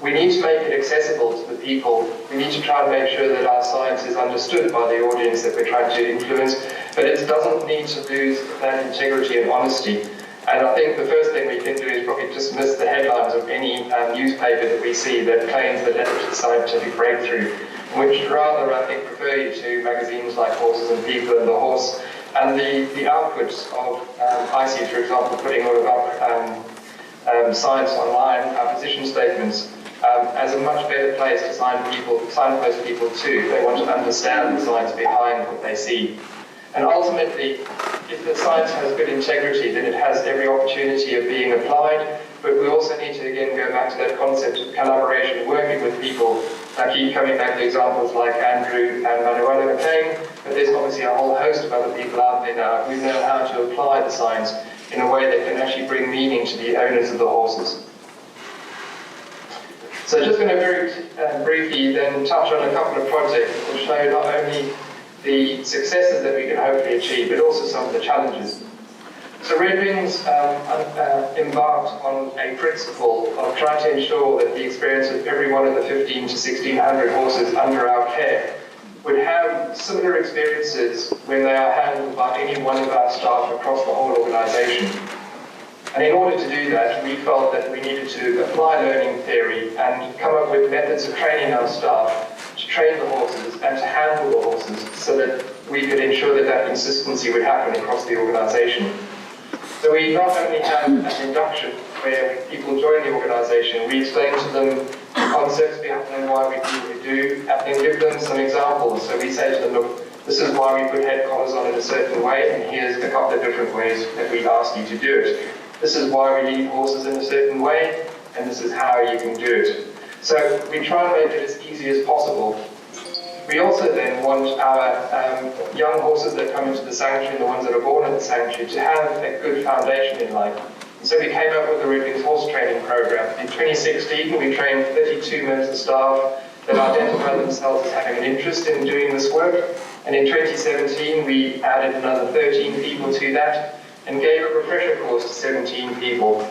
[SPEAKER 2] we need to make it accessible to the people. We need to try and make sure that our science is understood by the audience that we're trying to influence, but it doesn't need to lose that integrity and honesty. And I think the first thing we can do is probably dismiss the headlines of any newspaper that we see that claims that that's a scientific breakthrough, which rather, I think, prefer you to magazines like Horses and People and The Horse, and the outputs of ISES, for example, putting all of our science online, our position statements, as a much better place to signpost people to. They want to understand the science behind what they see. And ultimately, if the science has good integrity, then it has every opportunity of being applied, but we also need to again go back to that concept of collaboration, working with people. I keep coming back to examples like Andrew and Manuela McLean, but there's obviously a whole host of other people out there now who know how to apply the science in a way that can actually bring meaning to the owners of the horses. So just going to very briefly then touch on a couple of projects that will show not only the successes that we can hopefully achieve, but also some of the challenges. So Red Wings embarked on a principle of trying to ensure that the experience of every one of the 15 to 1600 horses under our care would have similar experiences when they are handled by any one of our staff across the whole organisation. And in order to do that, we felt that we needed to apply learning theory and come up with methods of training our staff to train the horses and to handle the horses so that we could ensure that that consistency would happen across the organisation. So we not only have an induction where people join the organisation, we explain to them the concepts behind why we do what we do, and give them some examples. So we say to them, look, this is why we put head collars on in a certain way, and here's a couple of different ways that we ask you to do it. This is why we lead horses in a certain way, and this is how you can do it. So we try and make it as easy as possible. We also then want our young horses that come into the sanctuary, the ones that are born in the sanctuary, to have a good foundation in life. So we came up with the Red Wings horse training program. In 2016, we trained 32 members of staff that identified themselves as having an interest in doing this work. And in 2017, we added another 13 people to that and gave a refresher course to 17 people.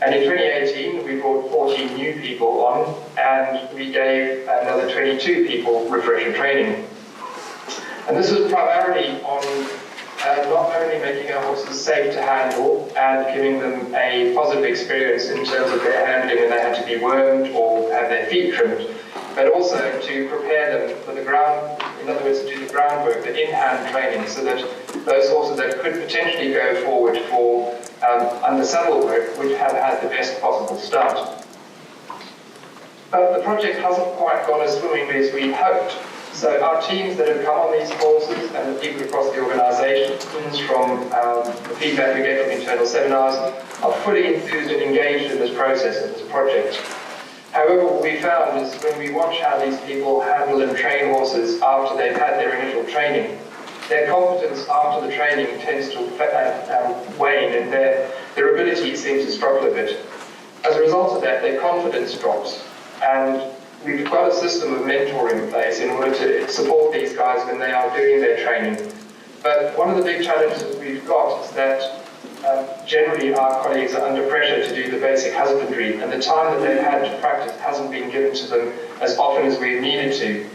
[SPEAKER 2] And in 2018, we brought 14 new people on, and we gave another 22 people refresher training. And this was primarily on not only making our horses safe to handle and giving them a positive experience in terms of their handling when they had to be wormed or have their feet trimmed, but also to prepare them for the ground, in other words, to do the groundwork, the in-hand training, so that those horses that could potentially go forward for under saddle work would have had the best possible start. But the project hasn't quite gone as swimmingly as we hoped. So our teams that have come on these courses and the people across the organisation, from the feedback we get from internal seminars, are fully enthused and engaged in this process and this project. However, what we found is when we watch how these people handle and train horses after they've had their initial training, their confidence after the training tends to wane, and their ability seems to struggle a bit. As a result of that, their confidence drops, and we've got a system of mentoring in place in order to support these guys when they are doing their training. But one of the big challenges we've got is that generally our colleagues are under pressure to do the basic husbandry, and the time that they've had to practice hasn't been given to them as often as we've needed to.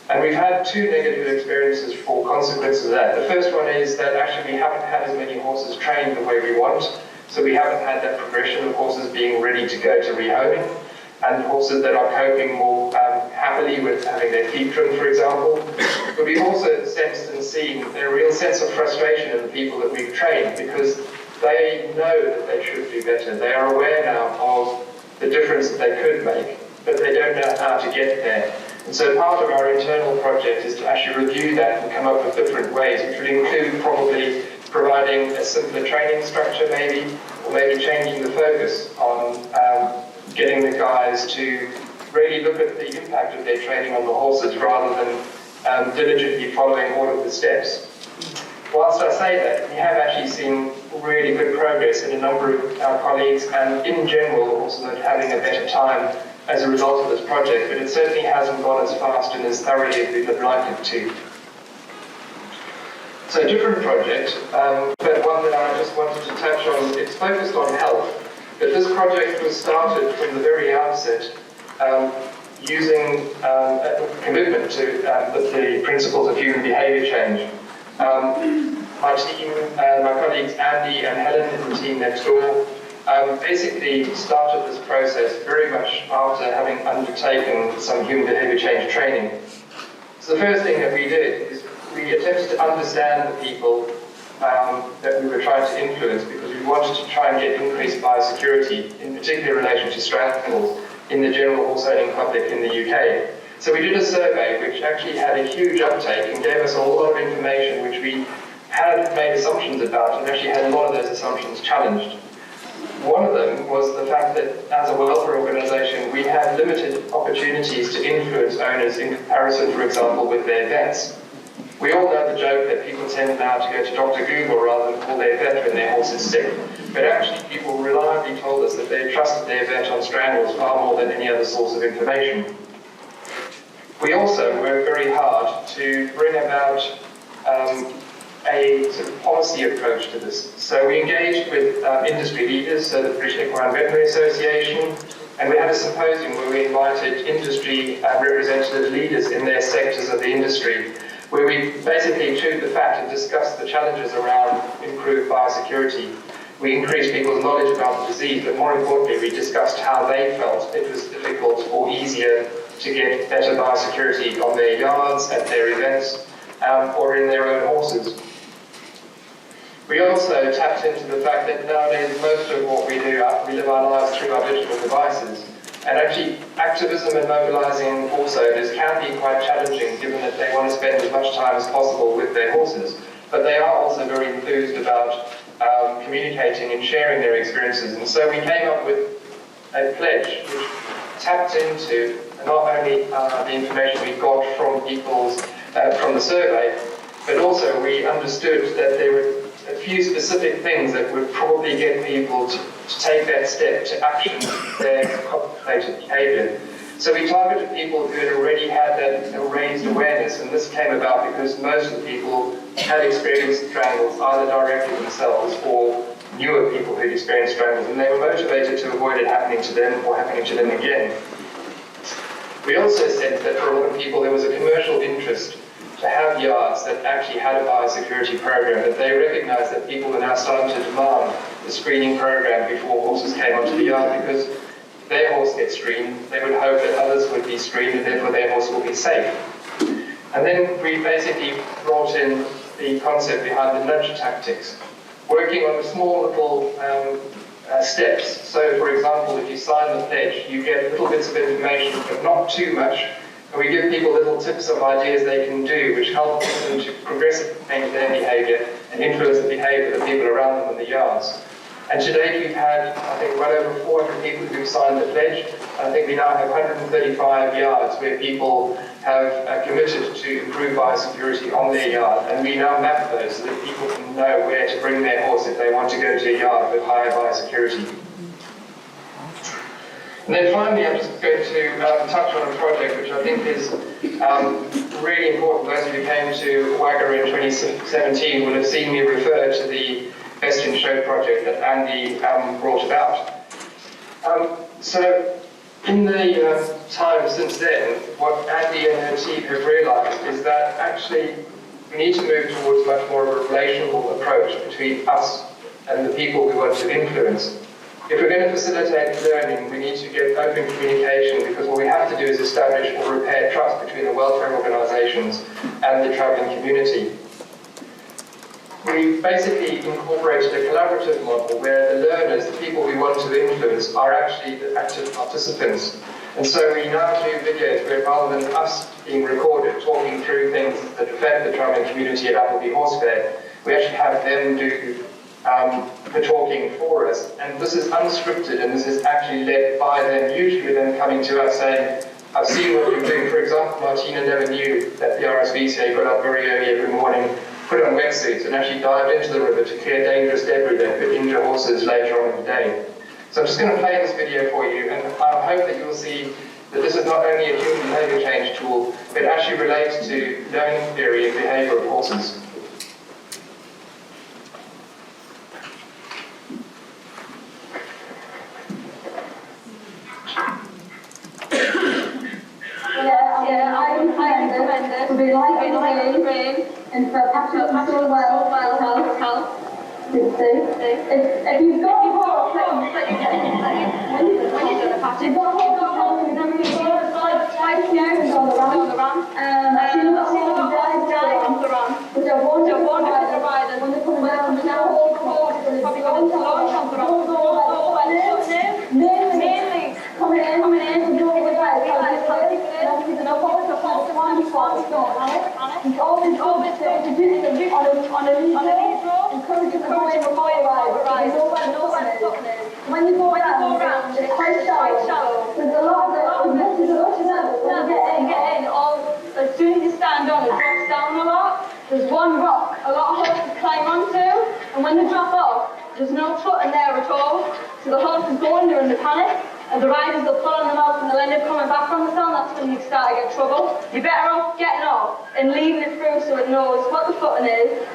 [SPEAKER 2] And we've had two negative experiences for consequences of that. The first one is that actually we haven't had as many horses trained the way we want, so we haven't had that progression of horses being ready to go to rehoming, and horses that are coping more happily with having their feet trimmed, for example. But we've also sensed and seen a real sense of frustration in the people that we've trained, because they know that they should do better. They are aware now of the difference that they could make, but they don't know how to get there. And so part of our internal project is to actually review that and come up with different ways, which would include probably providing a simpler training structure maybe, or maybe changing the focus on getting the guys to really look at the impact of their training on the horses rather than diligently following all of the steps. Whilst I say that, we have actually seen really good progress in a number of our colleagues, and in general also having a better time as a result of this project, but it certainly hasn't gone as fast and as thoroughly as we would like it to. So a different project, but one that I just wanted to touch on. It's focused on health, but this project was started from the very outset using a commitment to the principles of human behaviour change. My team, my colleagues Andy and Helen in the team next door, basically started this process very much after having undertaken some human behaviour change training. So the first thing that we did is we attempted to understand the people that we were trying to influence, because we wanted to try and get increased biosecurity, in particular in relation to strangles, in the general wholesaling public in the UK. So we did a survey which actually had a huge uptake and gave us a lot of information which we had made assumptions about, and actually had a lot of those assumptions challenged. One of them was the fact that as a welfare organisation we had limited opportunities to influence owners in comparison, for example, with their vets. We all know the joke that people tend now to go to Dr. Google rather than call their vet when their horse is sick. But actually people reliably told us that they trusted their vet on strangles far more than any other source of information. We also worked very hard to bring about a sort of policy approach to this. So we engaged with industry leaders, so the British Equine Veterinary Association, and we had a symposium where we invited industry representative leaders in their sectors of the industry, where we basically chewed the fat and discussed the challenges around improved biosecurity. We increased people's knowledge about the disease, but more importantly, we discussed how they felt it was difficult or easier to get better biosecurity on their yards, at their events, or in their own horses. We also tapped into the fact that nowadays most of what we do, we live our lives through our digital devices. And actually, activism and mobilising horse owners can be quite challenging, given that they want to spend as much time as possible with their horses. But they are also very enthused about communicating and sharing their experiences. And so we came up with a pledge which tapped into not only the information we got from from the survey, but also we understood that there were a few specific things that would probably get people to take that step to action their contemplated behaviour. So we targeted people who had already had that raised awareness, and this came about because most of the people had experienced strangles either directly themselves or knew of people who'd experienced strangles, and they were motivated to avoid it happening to them or happening to them again. We also said that for a lot of people there was a commercial interest to have yards that actually had a biosecurity program, that they recognised that people were now starting to demand the screening program before horses came onto the yard, because their horse gets screened, they would hope that others would be screened and therefore their horse will be safe. And then we basically brought in the concept behind the nudge tactics, working on the small little steps. So for example, if you sign the pledge, you get little bits of information, but not too much. And we give people little tips of ideas they can do, which help them to progressively change their behaviour and influence the behaviour of the people around them in the yards. And to date we've had, I think, well over 400 people who've signed the pledge. I think we now have 135 yards where people have committed to improve biosecurity on their yard, and we now map those so that people can know where to bring their horse if they want to go to a yard with higher biosecurity. And then finally, I'm just going to touch on a project which I think is really important. Those of you who came to Brauwere in 2017 will have seen me refer to the Best in Show project that Andy brought about. So in the time since then, what Andy and her team have realised is that actually we need to move towards much more of a relational approach between us and the people we want to influence. If we're going to facilitate learning, we need to get open communication, because what we have to do is establish or repair trust between the welfare organisations and the travelling community. We basically incorporated a collaborative model where the learners, the people we want to influence, are actually the active participants. And so we now do videos where, rather than us being recorded, talking through things that affect the travelling community at Appleby Horse Fair, we actually have them do the talking for us. And this is unscripted, and this is actually led by them, usually with them coming to us saying, I've seen what you're doing. For example, Martina never knew that the RSVCA got up very early every morning, put on wetsuits and actually dived into the river to clear dangerous debris that could injure horses later on in the day. So I'm just going to play this video for you, and I hope that you'll see that this is not only a human behaviour change tool, but actually relates to learning theory and behaviour of horses.
[SPEAKER 3] to be light in the rain, and for absolutely so well health. If you've got a horse that you get in, when you've got a horse and everything goes like snares on the run, I've seen a lot of horses die off the run, which are wonderful riders. When they're coming down, now all the horses are probably going to launch on the run. Mainly coming in to do with that. There's no horse or one going on it. It's always introducing on a lead road, encouraging the boy ride. When you go around, it's quite shallow. There's a lot of level. When you get in, as soon as you stand on, it drops down a lot. There's one rock a lot of horses climb onto, and when they drop off, there's no footing there at all. So the horses go under in the panic, and the riders will pull on them out, and they'll end up coming back on the sun. That's when you start to get trouble. You're better off getting off and leading it through so it knows what the footing is.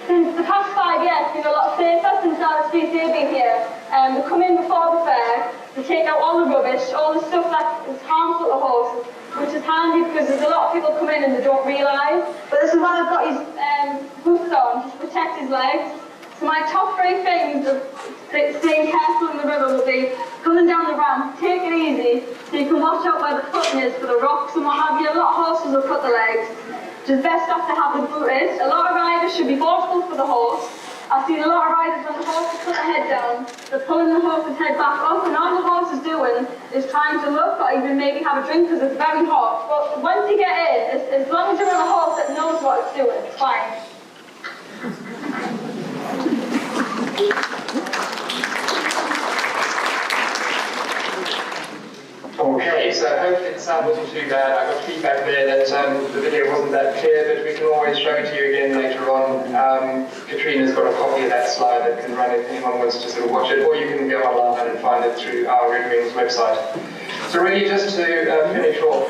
[SPEAKER 3] Since the past 5 years, it's been a lot safer since RSPCA been here. They come in before the fair, they take out all the rubbish, all the stuff that is harmful to horses, which is handy because there's a lot of people come in and they don't realise. But this is when I've got his boots on to protect his legs. So my top 3 things of staying careful in the river will be coming down the ramp, take it easy, so you can watch out where the footing is for the rocks and what have you. A lot of horses will cut the legs. It's best not to have the boot is. A lot of riders should be forceful for the horse. I've seen a lot of riders when the horse has put the head down, they're pulling the horse's head back up, and all the horse is doing is trying to look or even maybe have a drink because it's very hot. But once you get in, as long as you're on a horse that knows what it's doing, it's fine.
[SPEAKER 2] Okay, so hopefully the sound wasn't too bad. I got feedback there that the video wasn't that clear, but we can always show it to you again later on. Katrina's got a copy of that slide that can run if anyone wants to sort of watch it, or you can go online and find it through our Red Wings website. So really just to finish off,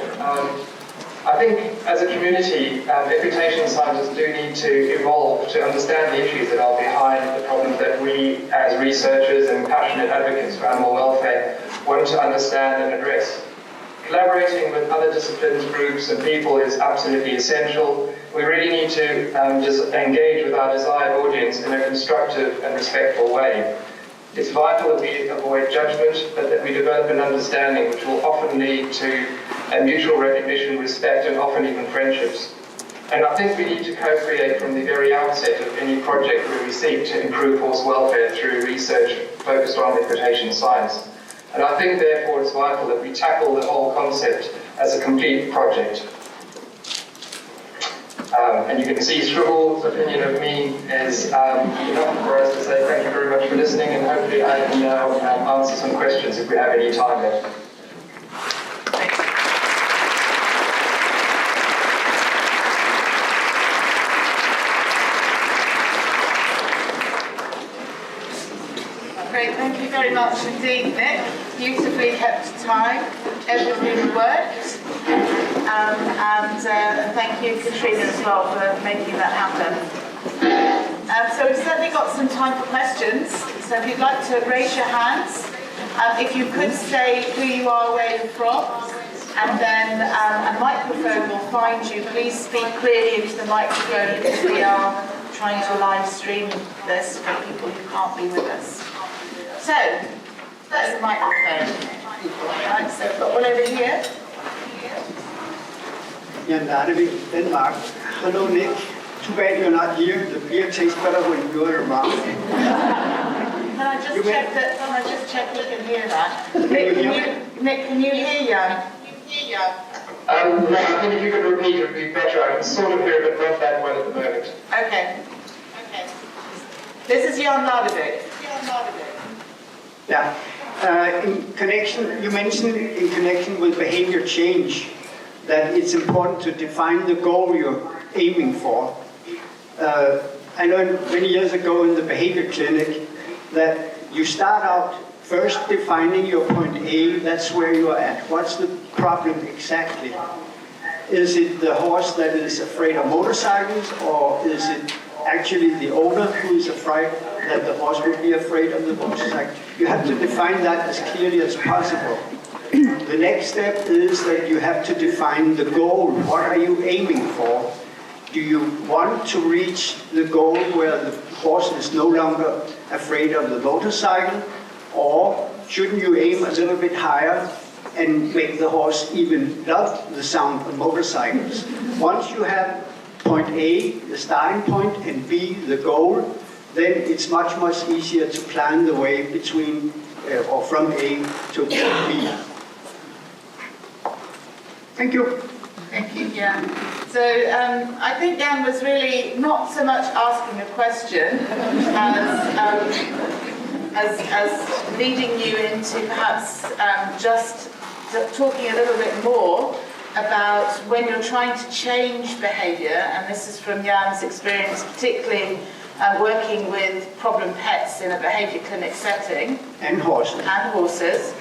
[SPEAKER 2] I think as a community, equitation scientists do need to evolve to understand the issues that are behind the problems that we as researchers and passionate advocates for animal welfare want to understand and address. Collaborating with other disciplines, groups and people is absolutely essential. We really need to just engage with our desired audience in a constructive and respectful way. It's vital that we avoid judgment, but that we develop an understanding which will often lead to a mutual recognition, respect, and often even friendships. And I think we need to co-create from the very outset of any project where we seek to improve horse welfare through research focused on equitation science. And I think, therefore, it's vital that we tackle the whole concept as a complete project. And you can see Scribble's opinion of me is enough for us to say thank you very much for listening, and hopefully I can now answer some questions if we have any time left.
[SPEAKER 1] Great, thank you very much indeed, Nick. Beautifully kept time, everything worked. And thank you, Katrina, as well, for making that happen. So we've certainly got some time for questions. So if you'd like to raise your hands, if you could say who you are, where you're from, and then a microphone will find you. Please speak clearly into the microphone because we are trying to live stream this for people who can't be with us. So, that's the microphone. Right, so I've got one over here.
[SPEAKER 4] Jan Ladevik, Denmark. Hello, Nick. Too bad you're not here. The beer tastes better when you're around.
[SPEAKER 1] Can I just check you can hear that? Nick, can you hear Jan?
[SPEAKER 2] No, I think if you could repeat it would be better. I can sort of hear it, but not that well at the moment.
[SPEAKER 1] Okay. This is Jan Ladevik.
[SPEAKER 4] Yeah. In connection, you mentioned in connection with behavior change that it's important to define the goal you're aiming for. I learned many years ago in the behavior clinic that you start out first defining your point A, that's where you're at. What's the problem exactly? Is it the horse that is afraid of motorcycles, or is it actually the owner who is afraid that the horse will be afraid of the motorcycle? You have to define that as clearly as possible. the next step is that you have to define the goal. What are you aiming for? Do you want to reach the goal where the horse is no longer afraid of the motorcycle? Or shouldn't you aim a little bit higher and make the horse even love the sound of motorcycles? Once you have point A, the starting point, and B, the goal, then it's much, much easier to plan the way between or from A to B. Thank you.
[SPEAKER 1] Thank you, Jan. So I think Jan was really not so much asking a question as leading you into perhaps just talking a little bit more about when you're trying to change behaviour, and this is from Jan's experience, particularly working with problem pets in a behaviour clinic setting.
[SPEAKER 4] And horses.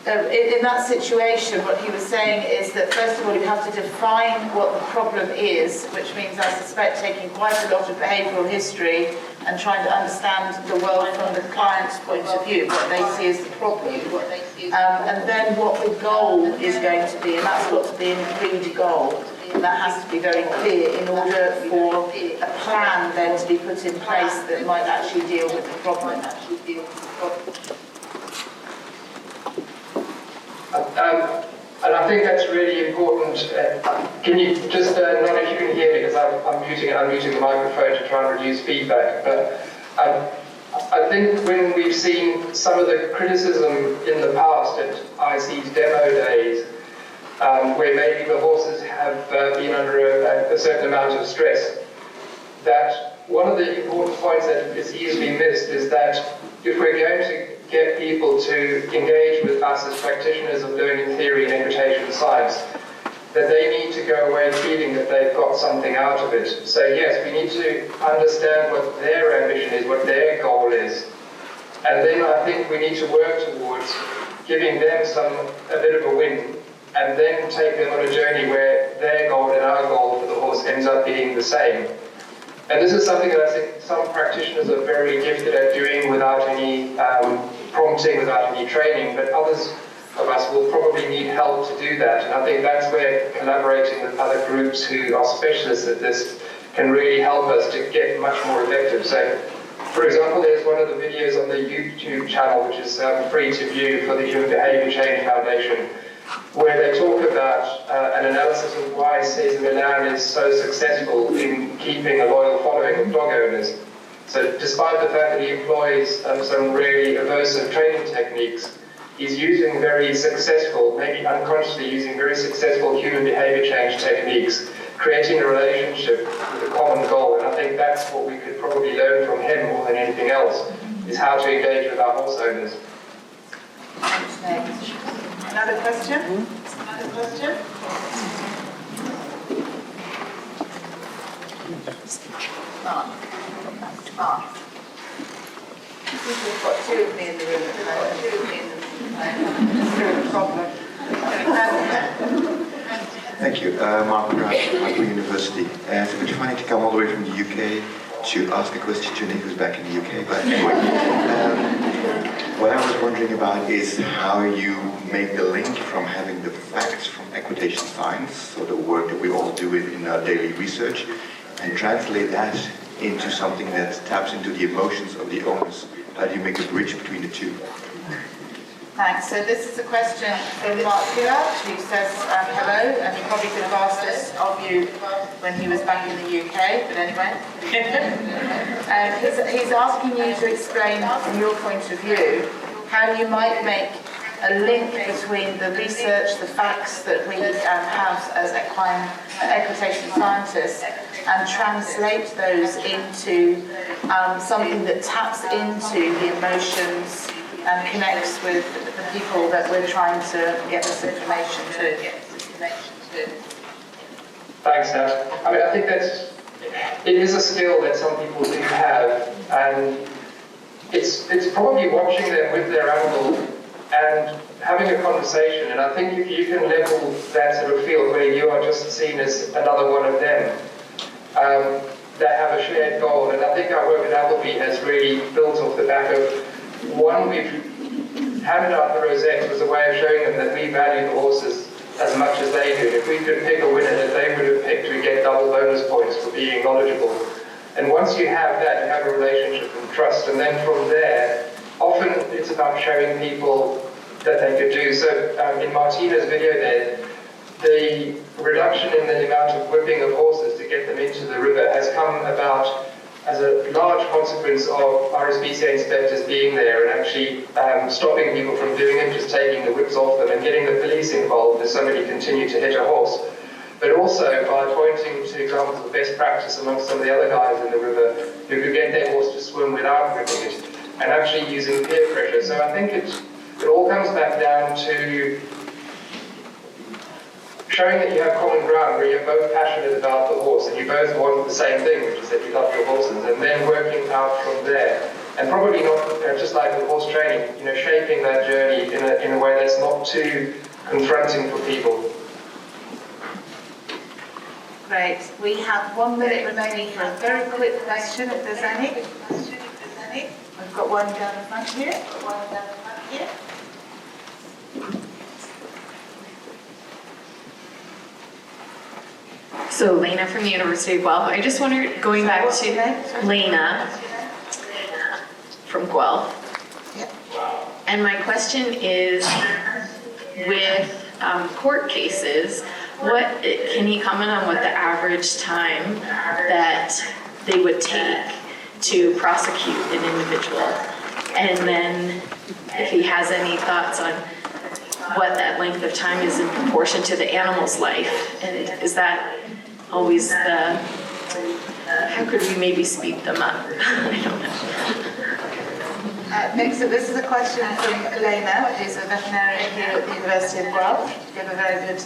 [SPEAKER 1] In that situation, what he was saying is that first of all you have to define what the problem is, which means I suspect taking quite a lot of behavioural history and trying to understand the world from the client's point of view, what they see as the problem, and then what the goal is going to be, and that's got to be an agreed goal. And that has to be very clear in order for a plan then to be put in place that might actually deal with the problem.
[SPEAKER 2] And I think that's really important. Can you just not if you can hear me, because I'm unmuting the microphone to try and reduce feedback. But I think when we've seen some of the criticism in the past at ISES demo days, where maybe the horses have been under a certain amount of stress, that one of the important points that is easily missed is that if we're going to get people to engage with us as practitioners of learning theory and equitation science, that they need to go away feeling that they've got something out of it. So yes, we need to understand what their ambition is, what their goal is. And then I think we need to work towards giving them a bit of a win, and then take them on a journey where their goal and our goal for the horse ends up being the same. And this is something that I think some practitioners are very gifted at doing without any prompting, without any training, but others of us will probably need help to do that. And I think that's where collaborating with other groups who are specialists at this can really help us to get much more effective. So, for example, there's one of the videos on the YouTube channel, which is free to view for the Human Behaviour Change Foundation, where they talk about an analysis of why Cesar Millan is so successful in keeping a loyal following of dog owners. So despite the fact that he employs some really aversive training techniques, he's using very successful, maybe unconsciously using very successful human behaviour change techniques, creating a relationship with a common goal. And I think that's what we could probably learn from him more than anything else, is how to engage with our horse owners.
[SPEAKER 1] Another question? Another question? Mark. We've got two of me in the room at the moment.
[SPEAKER 5] Thank you. Mark Brown from Michael University. It's a bit funny to come all the way from the UK to ask a question to Nick, who's back in the UK. But anyway, what I was wondering about is how you make the link from having the facts from equitation science, so the work that we all do in our daily research, and translate that into something that taps into the emotions of the owners. How do you make a bridge between the two?
[SPEAKER 1] Thanks. So this is a question from Mark Hillard, who says hello, and he probably could have asked this of you when he was back in the UK, but anyway. He's asking you to explain from your point of view how you might make a link between the research, the facts that we have as equitation scientists, and translate those into something that taps into the emotions and connects with the people that we're trying to get this information to.
[SPEAKER 2] Thanks, Nat. I mean, I think it is a skill that some people do have, and it's probably watching them with their animal and having a conversation. And I think if you can level that sort of field where you are just seen as another one of them, that have a shared goal. And I think our work at Appleby has really built off the back of, one, we've handed out the rosettes was a way of showing them that we value the horses as much as they do. If we could pick a winner that they would have picked, we get double bonus points for being knowledgeable. And once you have that, you have a relationship and trust, and then from there, often it's about showing people that they could do. So in Martina's video there, the reduction in the amount of whipping of horses to get them into the river has come about as a large consequence of RSPCA inspectors being there and actually stopping people from doing it, just taking the whips off them and getting the police involved if somebody continued to hit a horse. But also by pointing to examples of best practice amongst some of the other guys in the river who could get their horse to swim without whipping it and actually using peer pressure. So I think it all comes back down to showing that you have common ground where you're both passionate about the horse and you both want the same thing, which is that you love your horses, and then working out from there. And probably not, just like with horse training, shaping that journey in a way that's not too confronting for people.
[SPEAKER 1] Great. We have 1 minute remaining for a very quick question, if there's any. We've got one down the front here.
[SPEAKER 6] So Lena from the University of Guelph. I just wondered, going back
[SPEAKER 1] What's your name?
[SPEAKER 6] to Lena from Guelph.
[SPEAKER 1] Yep.
[SPEAKER 6] And my question is, with court cases, can you comment on what the average time that they would take to prosecute an individual? And then if he has any thoughts on what that length of time is in proportion to the animal's life, and is that always how could we maybe speed them up? I don't know.
[SPEAKER 1] Nick, so this is a question from Elena, who's a veterinarian here at the University of Guelph. She gave a very good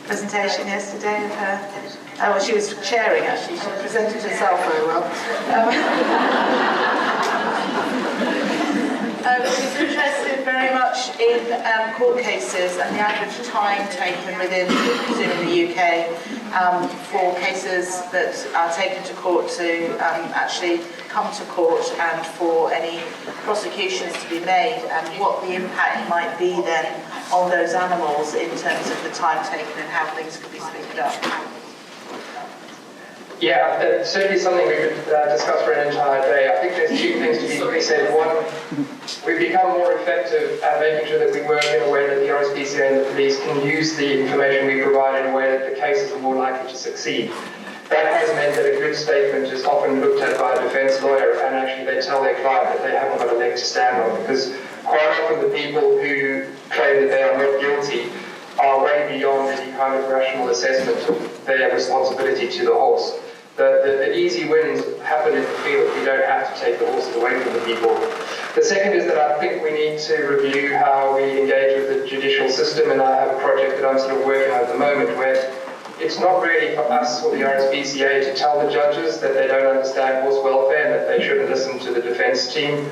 [SPEAKER 1] presentation yesterday of her. Well, she was chairing actually. She presented herself very well. She's interested very much in court cases and the average time taken within the UK for cases that are taken to court to actually come to court and for any prosecutions to be made, and what the impact might be then on those animals in terms of the time taken and how things could be speeded up.
[SPEAKER 2] Yeah, it's certainly something we could discuss for an entire day. I think there's two things to be said. One, we've become more effective at making sure that we work in a way that the RSPCA and the police can use the information we provide in a way that the cases are more likely to succeed. That has meant that a good statement is often looked at by a defence lawyer and actually they tell their client that they haven't got a leg to stand on, because quite often the people who claim that they are not guilty are way beyond any kind of rational assessment of their responsibility to the horse. The easy wins happen in the field. We don't have to take the horses away from the people. The second is that I think we need to review how we engage with the judicial system, and I have a project that I'm sort of working on at the moment where it's not really for us or the RSPCA to tell the judges that they don't understand horse welfare and that they shouldn't listen to the defence team.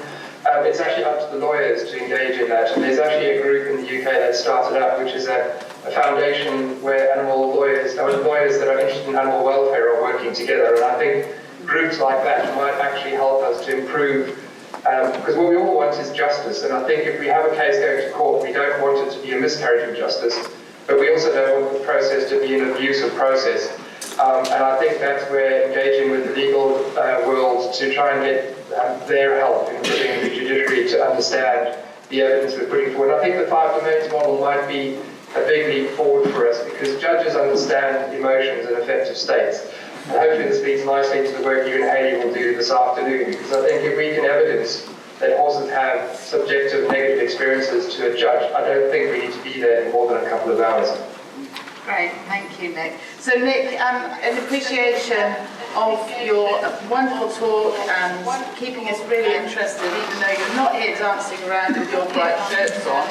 [SPEAKER 2] It's actually up to the lawyers to engage in that. And there's actually a group in the UK that started up, which is a foundation where animal lawyers, lawyers that are interested in animal welfare are working together. And I think groups like that might actually help us to improve, because what we all want is justice. And I think if we have a case going to court, we don't want it to be a miscarriage of justice, but we also don't want the process to be an abusive process. And I think that's where engaging with the legal world to try and get their help in getting the judiciary to understand the evidence we're putting forward. And I think the 5 domains model might be a big leap forward for us, because judges understand emotions and affective states. And hopefully this leads nicely to the work you and Hayley will do this afternoon, because I think if we can evidence that horses have subjective negative experiences to a judge, I don't think we need to be there for more than a couple of hours.
[SPEAKER 1] Great, thank you, Nick. So Nick, in appreciation of your wonderful talk and keeping us really interested, even though you're not here dancing around with your bright shirts on,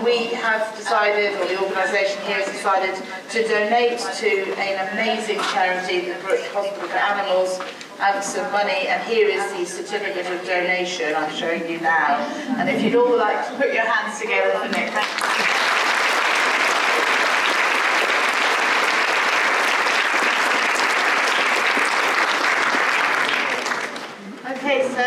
[SPEAKER 1] we have decided, or the organisation here has decided, to donate to an amazing charity, the Brook Hospital for Animals, some money, and here is the certificate of donation I'm showing you now. And if you'd all like to put your hands together for Nick. Thank you. Okay, so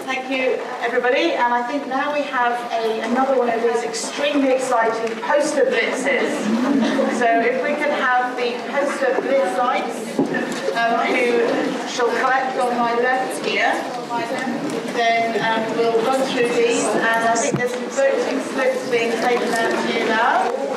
[SPEAKER 1] thank you everybody, and I think now we have another one of these extremely exciting poster blitzes. So if we could have the poster blitzlights, who shall collect on my left here, then we'll run through these, and I think there's some voting slips being taken out here now.